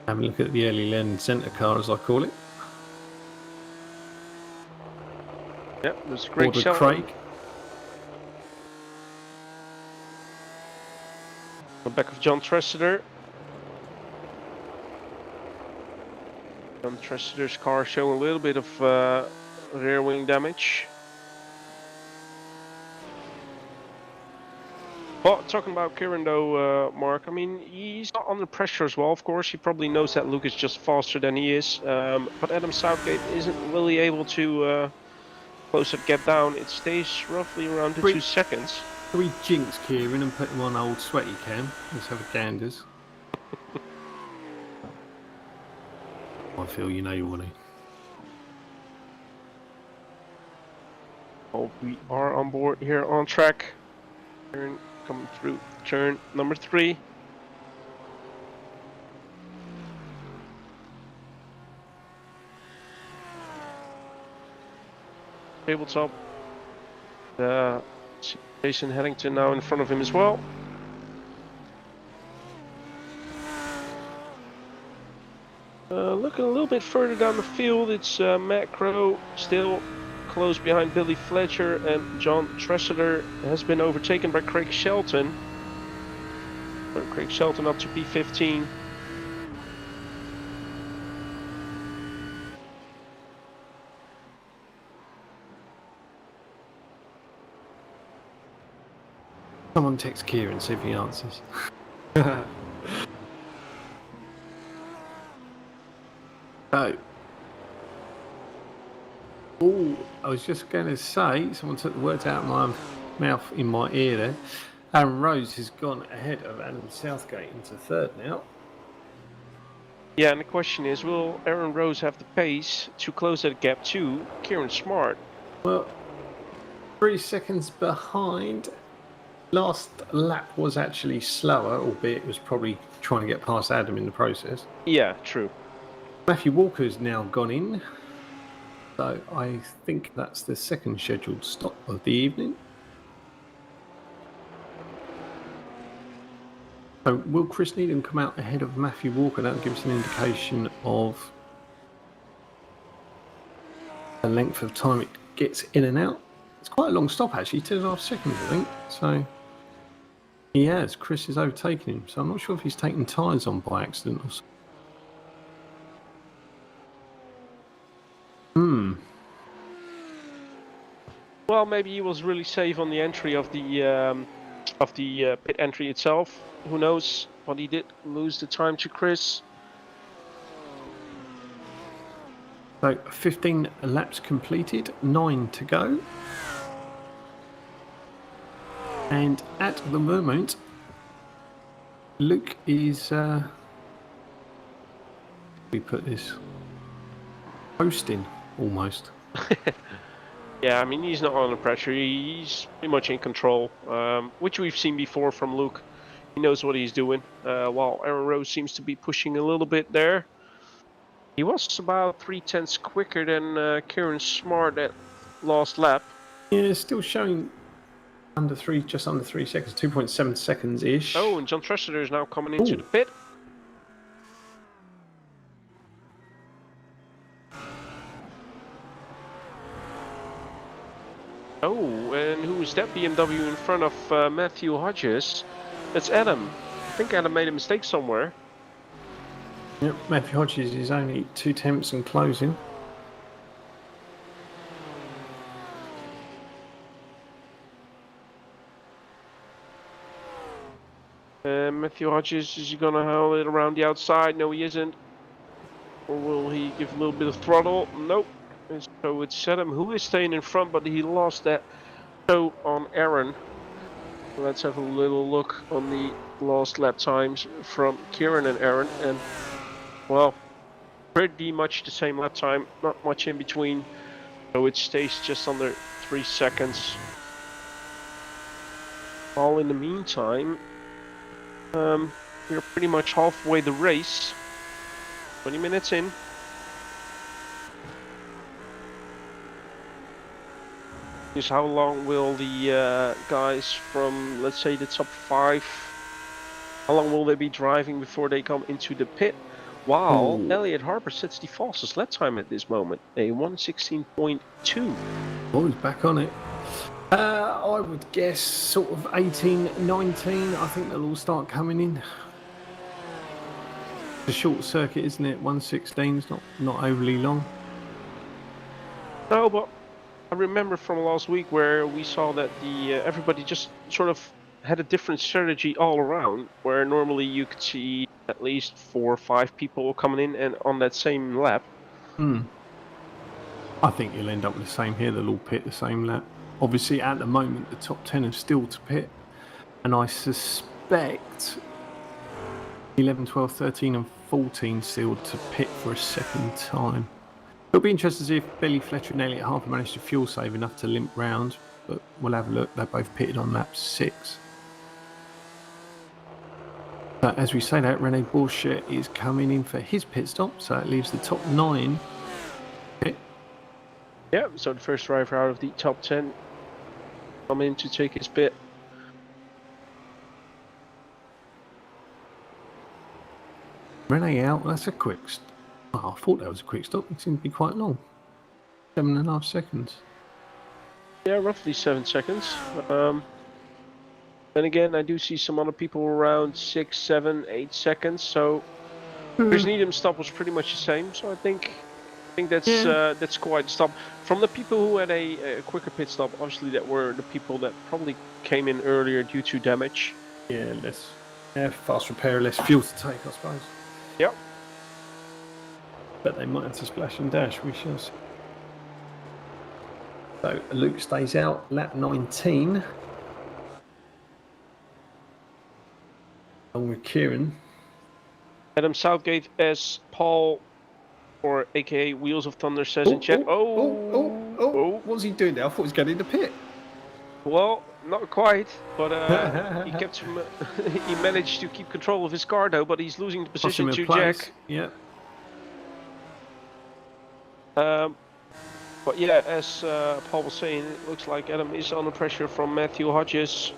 Having a look at the early lane centre car, as I call it. Yep, there's Craig Ordered Shelton. Craig. On the back of John Tressiter. John Tressiter's car showing a little bit of rear wing damage. But talking about Kieran though, Mark, I mean, he's not under pressure as well, of course. He probably knows that Luke is just faster than he is. But Adam Southgate isn't really able to close that gap down. It stays roughly around the 2 seconds. Can we jinx Kieran and put him on old sweaty cam? Let's have a ganders. I feel you know you want to. Oh, we are on board here on track. Turn coming through turn number 3. Tabletop. Jason Headington now in front of him as well. Looking a little bit further down the field, it's Matt Crow still close behind Billy Fletcher, and John Tressiter has been overtaken by Craig Shelton. Craig Shelton up to P15. Someone text Kieran, see if he answers. So, I was just going to say, someone took the words out of my mouth in my ear there. Aaron Rose has gone ahead of Adam Southgate into third now. Yeah, and the question is, will Aaron Rose have the pace to close that gap to Kieran Smart? Well, 3 seconds behind. Last lap was actually slower, albeit it was probably trying to get past Adam in the process. Yeah, true. Matthew Walker's now gone in. So I think that's the second scheduled stop of the evening. So will Chris Needham come out ahead of Matthew Walker? That will give us an indication of the length of time it gets in and out. It's quite a long stop actually, 2.5 seconds I think. So he has. Chris has overtaken him. So I'm not sure if he's taken tyres on by accident or something. Well, maybe he was really safe on the entry of the pit entry itself. Who knows? But he did lose the time to Chris. So 15 laps completed, 9 to go. And at the moment, Luke is, we put this, hosting almost. Yeah, I mean, he's not under pressure. He's pretty much in control, which we've seen before from Luke. He knows what he's doing, while Aaron Rose seems to be pushing a little bit there. He was about 3/10 quicker than Kieran Smart at last lap. Yeah, still showing under 3, just under 3 seconds, 2.7 seconds-ish. Oh, and John Tressiter is now coming into the pit. Oh, and who is that BMW in front of Matthew Hodges? That's Adam. I think Adam made a mistake somewhere. Yep, Matthew Hodges is only 2 tenths and closing. Matthew Hodges, is he going to haul it around the outside? No, he isn't. Or will he give a little bit of throttle? Nope. And so it's Adam who is staying in front, but he lost that toe on Aaron. Let's have a little look on the last lap times from Kieran and Aaron. And, well, pretty much the same lap time, not much in between. So it stays just under 3 seconds. All in the meantime, We're pretty much halfway the race. 20 minutes in. Is how long will the guys from, let's say, the top 5, how long will they be driving before they come into the pit? While Elliot Harper sets the fastest lap time at this moment, a 1:16.2. Oh, he's back on it. I would guess sort of 18, 19. I think they'll all start coming in. It's a short circuit, isn't it? 1:16 is not overly long. No, but I remember from last week where we saw that the everybody just sort of had a different strategy all around, where normally you could see at least 4 or 5 people coming in and on that same lap. I think you'll end up with the same here. They'll all pit the same lap. Obviously, at the moment, the top 10 are still to pit. And I suspect 11, 12, 13 and 14 still to pit for a second time. It'll be interesting to see if Billy Fletcher and Elliot Harper managed to fuel save enough to limp round. But we'll have a look. They both pitted on lap 6. But as we say that, Rene Bourchet is coming in for his pit stop. So it leaves the top 9 pit. Yeah, so the first driver out of the top 10 come in to take his pit. Rene out, that's a quick I thought that was a quick stop. It seemed to be quite long. 7.5 seconds. Yeah, roughly 7 seconds. And again, I do see some other people around 6, 7, 8 seconds. So Chris Needham's stop was pretty much the same. So I think that's quite a stop. From the people who had a quicker pit stop, obviously that were the people that probably came in earlier due to damage. Yeah, fast repair, less fuel to take, I suppose. Yep. But they might have to splash and dash, we shall see. So Luke stays out, lap 19. Along with Kieran. Adam Southgate as Paul, or aka Wheels of Thunder, says in chat. What's he doing there? I thought he was getting in the pit. Well, not quite, but he kept him. He managed to keep control of his car though, but he's losing the position to Jack. Yeah. But yeah, as Paul was saying, it looks like Adam is under pressure from Matthew Hodges.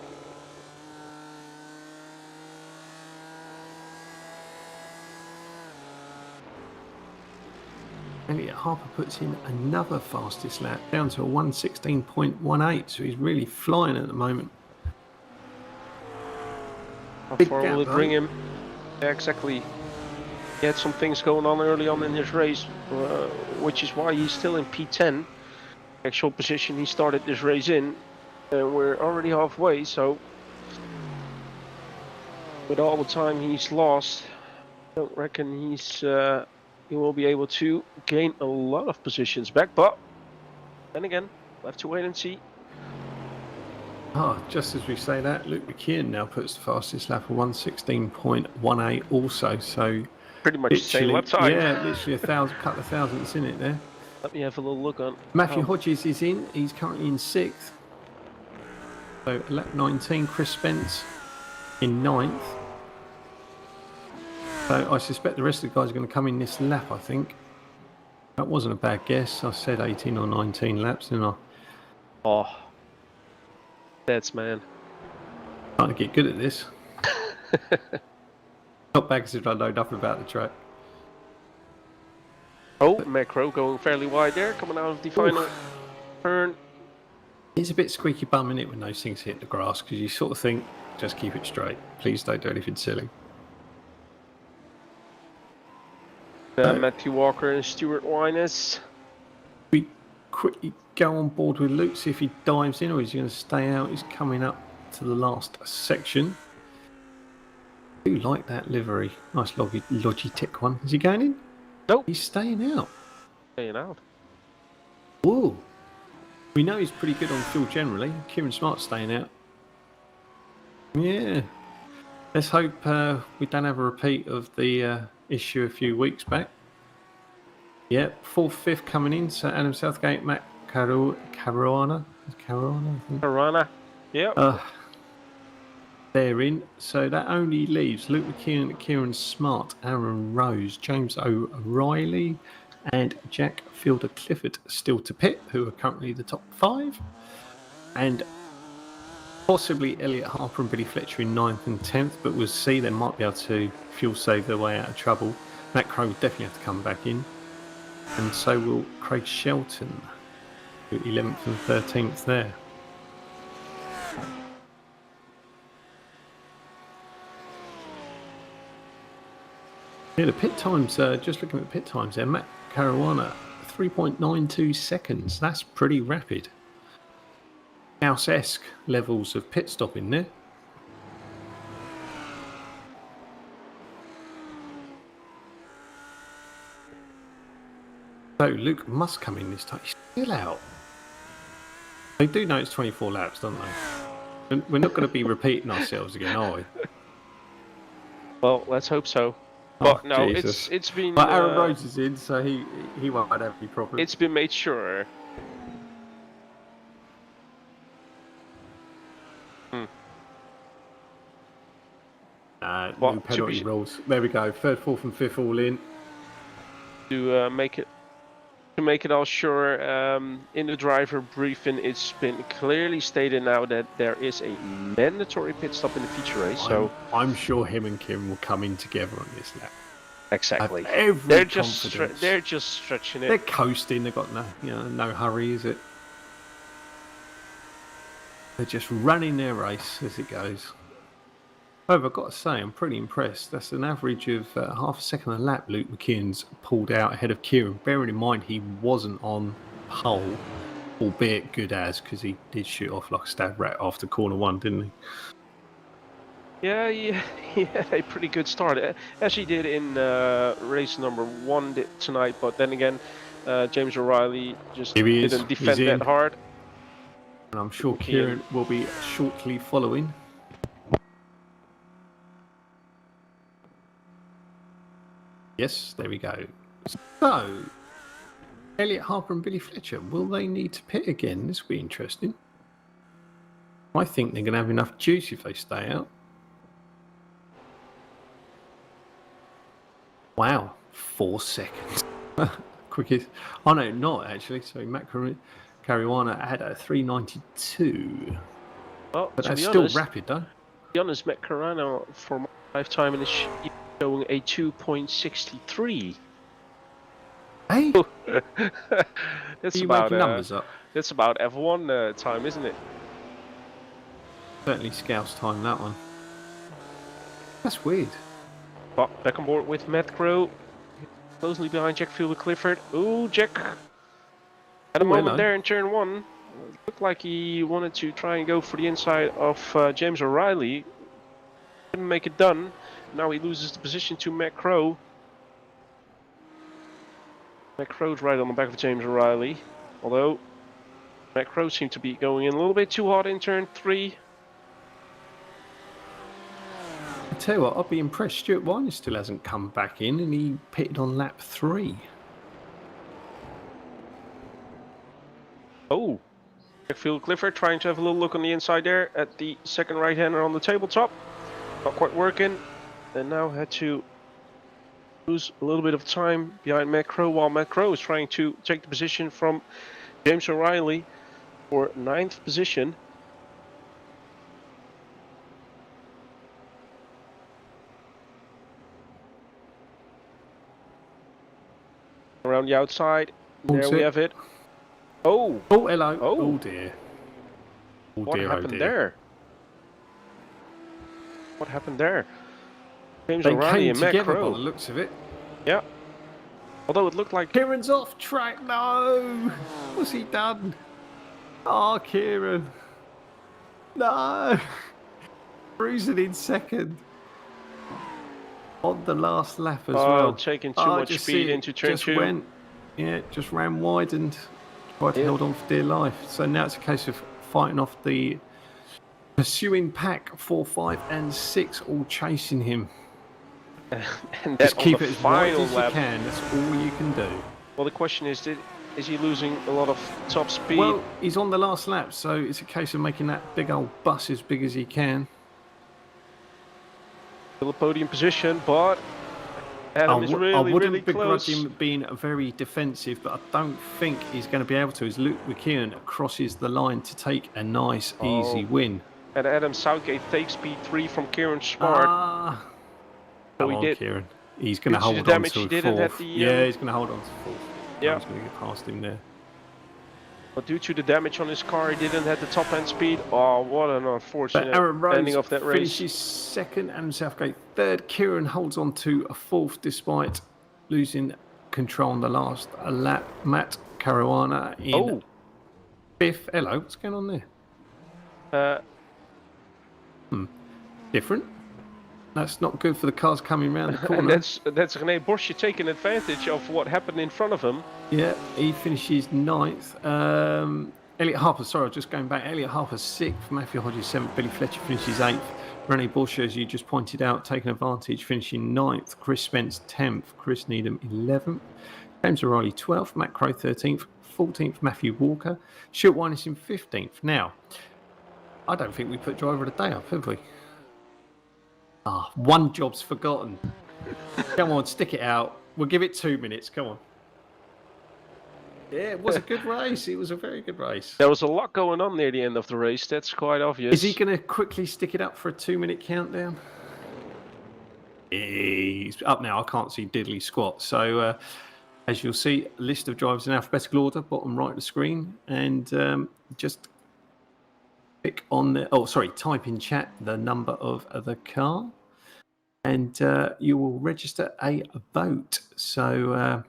Elliot Harper puts in another fastest lap, down to a 1:16.18, so he's really flying at the moment. How far will it bring him? Yeah, exactly. He had some things going on early on in his race, which is why he's still in P10. Actual position he started this race in, and we're already halfway, so with all the time he's lost, I don't reckon he will be able to gain a lot of positions back, but then again, we'll have to wait and see. Just as we say that, Luke McKeon now puts the fastest lap of 1:16.18 also, so pretty much the same lap time. Yeah, literally couple of thousandths in it there. Let me have a little look on. Matthew Hodges is in, he's currently in 6th. So lap 19, Chris Spence in 9th. So I suspect the rest of the guys are going to come in this lap, I think. That wasn't a bad guess. I said 18 or 19 laps, didn't I? Oh, that's man. Trying to get good at this. Not bad because I know nothing about the track. Oh, Macro going fairly wide there, coming out of the final turn. It's a bit squeaky bum, isn't it, when those things hit the grass, because you sort of think, just keep it straight. Please don't do anything silly. Matthew Walker and Stuart Wyness. We quickly go on board with Luke, see if he dives in or is he going to stay out. He's coming up to the last section. I do like that livery. Nice Logitech one. Is he going in? Nope. He's staying out. Staying out. Whoa. We know he's pretty good on fuel generally. Kieran Smart's staying out. Yeah. Let's hope we don't have a repeat of the issue a few weeks back. Yep, 4th, 5th coming in. So Adam Southgate, Matt Caruana. I think. Caruana. Yep. They're in, so that only leaves Luke McKee, Kieran Smart, Aaron Rose, James O'Reilly, and Jack Fielder Clifford still to pit, who are currently the top 5. And possibly Elliot Harper and Billy Fletcher in 9th and 10th, but we'll see. They might be able to fuel save their way out of trouble. Matt Crowe will definitely have to come back in. And so will Craig Shelton, 11th and 13th there. Yeah, the pit times, just looking at the pit times there, Matt Caruana, 3.92 seconds. That's pretty rapid. House-esque levels of pit stop in there. So Luke must come in this time. He's still out. They do know it's 24 laps, don't they? And we're not going to be repeating ourselves again, are we? Well, let's hope so. But Oh, no, Jesus. it's been. But Aaron Rose is in, so he won't have any problems. It's been made sure. No penalty rules. There we go. 3rd, 4th, and 5th all in. To make it all sure, in the driver briefing, it's been clearly stated now that there is a mandatory pit stop in the feature race. So I'm sure him and Kim will come in together on this lap. exactly, They're just stretching it. They're coasting. They've got no hurry, is it? They're just running their race as it goes. However, I've got to say, I'm pretty impressed. That's an average of half a second a lap Luke McKeon's pulled out ahead of Kieran. Bearing in mind he wasn't on pole, albeit good as, because he did shoot off like a stab rat after corner 1, didn't he? Yeah, he had a pretty good start, as he did in race number 1 tonight. But then again, James O'Reilly just didn't defend that hard. And I'm sure Kieran will be shortly following. Yes, there we go. So, Elliot Harper and Billy Fletcher, will they need to pit again? This will be interesting. I think they're going to have enough juice if they stay out. Wow, 4 seconds. Quickest. Oh no, not actually. So Matt Caruana had a 3.92. Well, but that's still rapid, though. To be honest, Matt Caruana for my lifetime is showing a 2.63. Hey, That's you about making numbers up. That's about F1 time, isn't it? Certainly Scouse time, that one. That's weird. But back on board with Matt Crowe, closely behind Jack Fielder Clifford. Ooh, Jack had a moment there in turn 1. It looked like he wanted to try and go for the inside of James O'Reilly. Couldn't make it done. Now he loses the position to Matt Crowe. Matt Crowe's right on the back of James O'Reilly. Although Matt Crowe seemed to be going in a little bit too hard in turn 3. I tell you what, I'll be impressed. Stuart Weiner still hasn't come back in, and he pitted on lap 3. Oh, Jack Fielder Clifford trying to have a little look on the inside there at the second right-hander on the tabletop. Not quite working. And now had to lose a little bit of time behind Matt Crowe, while Matt Crowe is trying to take the position from James O'Reilly for 9th position. Around the outside, there we have it. Oh! Oh, hello. Oh, oh dear. Oh, what dear, happened oh dear. there? What happened there? James They O'Reilly came and Matt together Crowe. by the looks of it. Yeah. Although it looked like... Kieran's off track. No. What's he done? Oh, Kieran. No. Cruising in second. On the last lap as well. Taking too much speed into turn 2. Just ran wide and tried to hold on for dear life. So now it's a case of fighting off the pursuing pack. 4, 5, and 6 all chasing him. And just keep it as wide as you can. That's all you can do. Well, the question is he losing a lot of top speed? Well, he's on the last lap, so it's a case of making that big old bus as big as he can. Still a podium position, but Adam is I really, wouldn't really begrudge close. him being very defensive, but I don't think he's going to be able to as Luke McKeon crosses the line to take a nice, easy win. And Adam Salgate takes P3 from Kieran Smart. Ah, So come he on, did. Kieran. He's going to Due to the hold on damage to he a didn't at fourth. the, Yeah, he's going to hold on to fourth. Yeah. He's going to get past him there. But due to the damage on his car, he didn't have the top end speed. Oh, what an unfortunate But Aaron ending Rose of that race. finishes second and Southgate third. Kieran holds on to a fourth despite losing control on the last lap. Matt Caruana in fifth. Hello, what's going on there? Different. That's not good for the cars coming round the corner. And that's René Borsje taking advantage of what happened in front of him. Yeah, he finishes ninth. Elliot Harper, sorry, I was just going back. Elliot Harper sixth. Matthew Hodges seventh. Billy Fletcher finishes eighth. René Borsje, as you just pointed out, taking advantage, finishing ninth. Chris Spence 10th. Chris Needham 11th. James O'Reilly 12th. Matt Crow 13th. 14th. Matthew Walker. Stuart Winus in 15th. Now, I don't think we put driver of the day up, have we? One job's forgotten. Come on, stick it out. We'll give it 2 minutes. Come on. Yeah, it was a good race. It was a very good race. There was a lot going on near the end of the race. That's quite obvious. Is he going to quickly stick it up for a 2-minute countdown? He's up now. I can't see diddly squat. So, as you'll see, a list of drivers in alphabetical order, bottom right of the screen. And just click on the... type in chat the number of the car. And you will register a vote. So...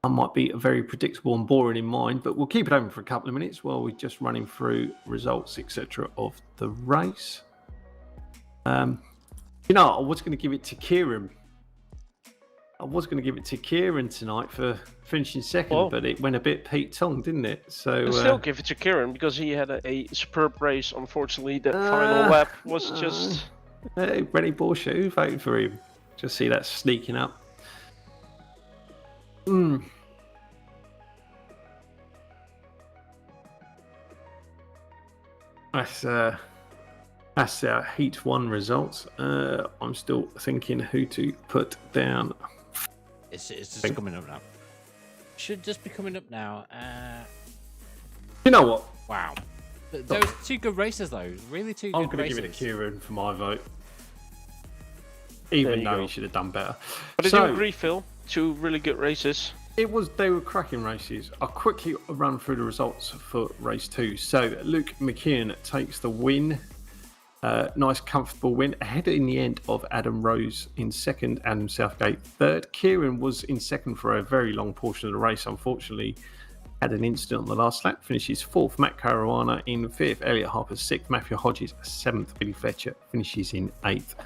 I might be very predictable and boring in mind, but we'll keep it open for a couple of minutes while we're just running through results, etc. of the race. I was going to give it to Kieran. I was going to give it to Kieran tonight for finishing second, but it went a bit Pete Tong, didn't it? So I'll still give it to Kieran because he had a superb race. Unfortunately, that final lap was just... René Borsje, who voted for him? Just see that sneaking up. That's our Heat 1 results. I'm still thinking who to put down. It's just coming up now. Should just be coming up now. You know what? Wow. Those two good races, though. Really two good races. I'm going to give it to Kieran for my vote. Even though he should have done better. But did you agree, Phil? Two really good races. They were cracking races. I'll quickly run through the results for race 2. So Luke McKeon takes the win. Nice comfortable win ahead in the end of Adam Rose in second, Adam Southgate third. Kieran was in second for a very long portion of the race. Unfortunately, had an incident on the last lap, finishes fourth. Matt Caruana in fifth. Elliot Harper sixth. Matthew Hodges seventh. Billy Fletcher finishes in eighth.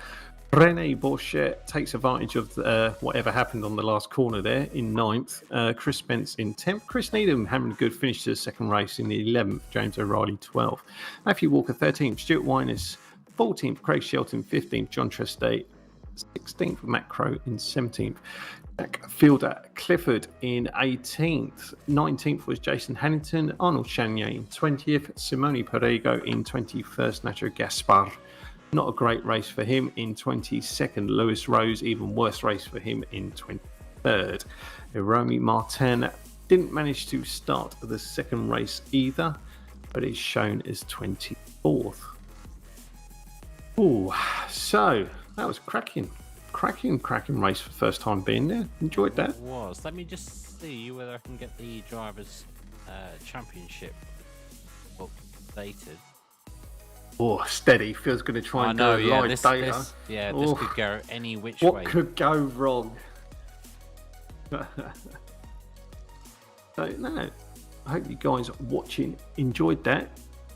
René Borsje takes advantage of whatever happened on the last corner there in ninth. Chris Spence in 10th. Chris Needham having a good finish to the second race in the 11th. James O'Reilly 12th. Matthew Walker 13th. Stuart Winus 14th. Craig Shelton 15th. John Trestay 16th. Matt Crow in 17th. Jack Fielder Clifford in 18th. 19th was Jason Hannington. Arnold Chanier in 20th. Simone Perego in 21st. Nacho Gaspar. Not a great race for him in 22nd. Lewis Rose, even worse race for him in 23rd. Romy Martin didn't manage to start the second race either, but is shown as 24th. So that was cracking race for the first time being there. Enjoyed that. It was. Let me just see whether I can get the Drivers' Championship updated. Oh, steady. Phil's going to try and go live data. This could go any which way. What could go wrong? So, no, I hope you guys watching enjoyed that.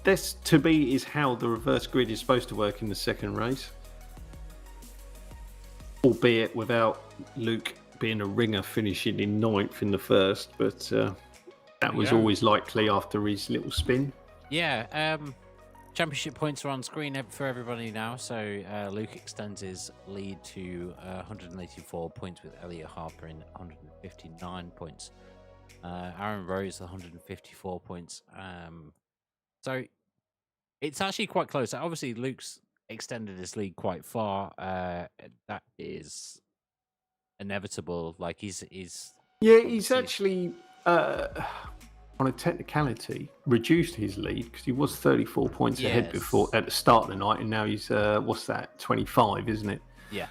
This, to me, is how the reverse grid is supposed to work in the second race. Albeit without Luke being a ringer finishing in ninth in the first, but that was always likely after his little spin. Yeah, Championship points are on screen for everybody now. So Luke extends his lead to 184 points with Elliot Harper in 159 points. Aaron Rose 154 points. So it's actually quite close. Obviously, Luke's extended his lead quite far. That is inevitable. Like he's Yeah, he's obviously- actually, on a technicality, reduced his lead because he was 34 points ahead before at the start of the night, and now he's 25, isn't it? Yeah.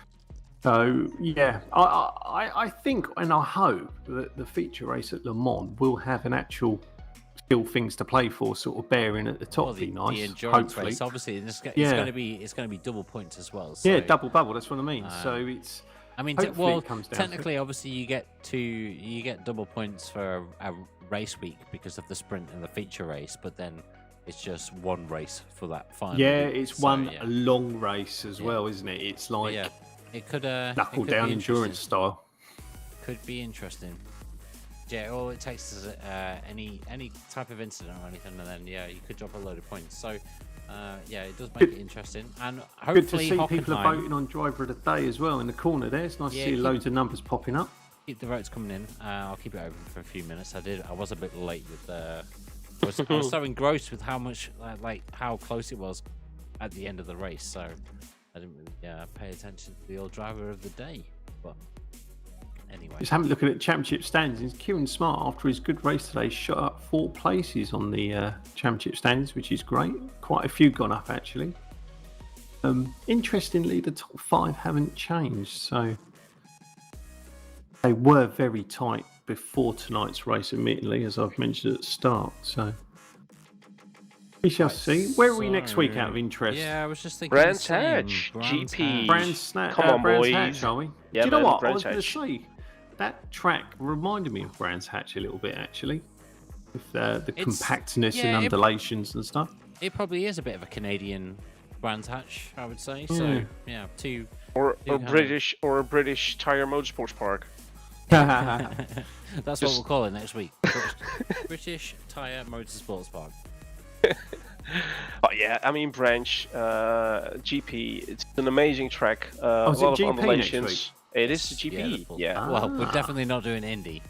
So yeah, I think and I hope that the feature race at Le Mans will have an actual still things to play for, sort of bearing at the top. Well, Be nice. the endurance hopefully. race, obviously, it's Yeah. going to be double points as well. So, Yeah, double bubble. That's what I mean. So it's. I mean, hopefully well, it comes down technically, obviously, you get double points for a race week because of the sprint and the feature race, but then it's just one race for that final. Yeah, week. it's So, one yeah. long race as well, isn't it? It's But like yeah, it could knuckle it could down be endurance interesting. style. Could be interesting. Yeah, all it takes is any type of incident or anything, and then you could drop a load of points. So yeah, it does make it interesing, and hopefully Good to see people are Hockenheim- voting on driver of the day as well in the corner there. It's nice Yeah, to see keep- loads of numbers popping up. Keep the votes coming in. I'll keep it open for a few minutes. I was a bit late with I was so engrossed with how much like how close it was at the end of the race, so I didn't really pay attention to the old driver of the day. But anyway, Just having a look at championship standings. Kieran Smart, after his good race today, shot up 4 places on the championship standings, which is great. Quite a few gone up actually. Interestingly, the top 5 haven't changed, so they were very tight before tonight's race, admittedly, as I've mentioned at the start. So we shall see. Where are we next week, out of interest? Yeah, I was just thinking. Brands the same. Hatch, Brands GP. Hatch. Come on, Brands boys. Hatch, are we? Yeah, Do you know man, what? I Brands was going to Hatch. say that track reminded me of Brands Hatch a little bit, actually, with the compactness yeah, and it- undulations and stuff. It probably is a bit of a Canadian Brands Hatch, I would say. So yeah, two. Or You can- a British Tire Motorsports Park. That's what we'll call it next week. British Tire Motorsports Park. But yeah, I mean Branch GP. It's an amazing track. A is it lot of GP next undulations. week? It is the Yeah, GP. the full- Yeah. Well, we're Ah. definitely not doing Indy.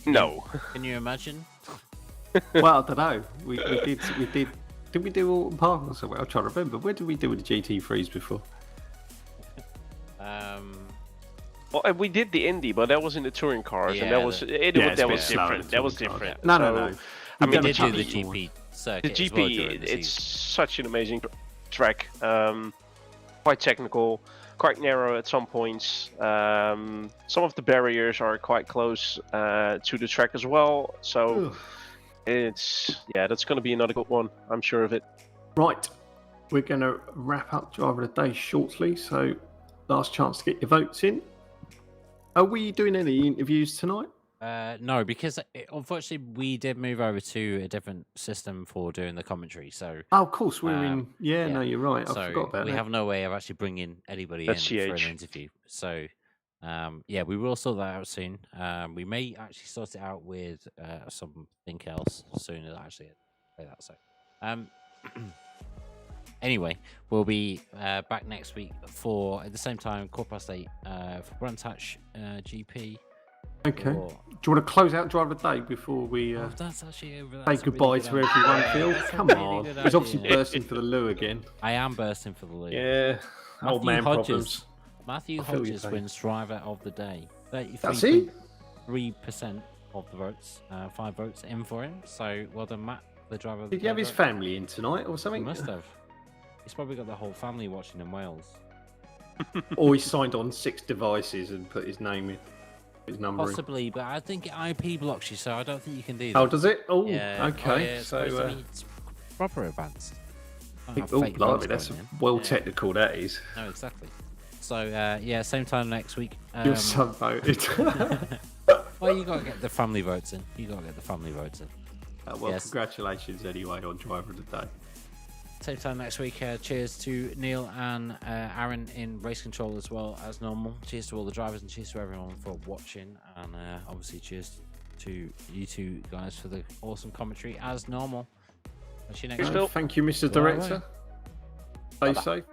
No. Can you imagine? Well, I don't know. We did. Did we do Alton Park or somewhere? I'm trying to remember. Where did we do with the GT3s before? Well, we did the Indy, but that was in the touring cars, Yeah, and that was the- it. Yeah, it's that a was bit slower, different. the That was touring cars. different. No. So, I We mean, did the do the GP GP The circuit as well during GP, the it's season. such an amazing track. Quite technical, quite narrow at some points. Some of the barriers are quite close to the track as well. So that's going to be another good one. I'm sure of it. Right, we're going to wrap up driver of the day shortly. So, last chance to get your votes in. Are we doing any interviews tonight? No, because unfortunately we did move over to a different system for doing the commentary. So Oh, of course, we're in. Yeah, yeah. no, you're right. I so forgot about we that. have no way of actually bringing anybody That's in for CH. an interview. So yeah, we will sort that out soon. We may actually sort it out with something else soon. Actually, say that. So anyway, we'll be back next week for at the same time, 8:15 for Brands Hatch GP. Okay. or- Do you want to close out driver of the day before we Oh, that's actually say that's a goodbye really to good everyone, idea. Phil? That's a Come really on. good He's obviously idea. bursting for the loo again. I am bursting for the lead. Yeah. Old man problems. Matthew I feel your Hodges pain. wins driver of the day. That's he? 3% of the votes. 5 votes in for him. So well done, Matt, the driver of the Did day. he have his vote. family in tonight or He something? must have. He's probably got the whole family watching in Wales. Or he signed on 6 devices and put his name in, his number in. Possibly, but I think it IP blocks you, so I don't think you can do that. Oh, does it? Oh, Yeah. okay. Oh, yeah, it's So, supposed to be- it's proper advanced. Can't have oh, fake votes blimey, that's going in. well Yeah. technical, that is. No, exactly. So yeah, same time next week. Your son voted. Well, you got to get the family votes in. You got to get the family votes in. Well, Yes. congratulations anyway on driver of the day. Same time next week. Cheers to Neil and Aaron in race control as well as normal. Cheers to all the drivers and cheers to everyone for watching. And obviously, cheers to you two guys for the awesome commentary as normal. See you next Thanks, week. Phil. Thank you, Mr. Bye-bye. Director. Stay safe.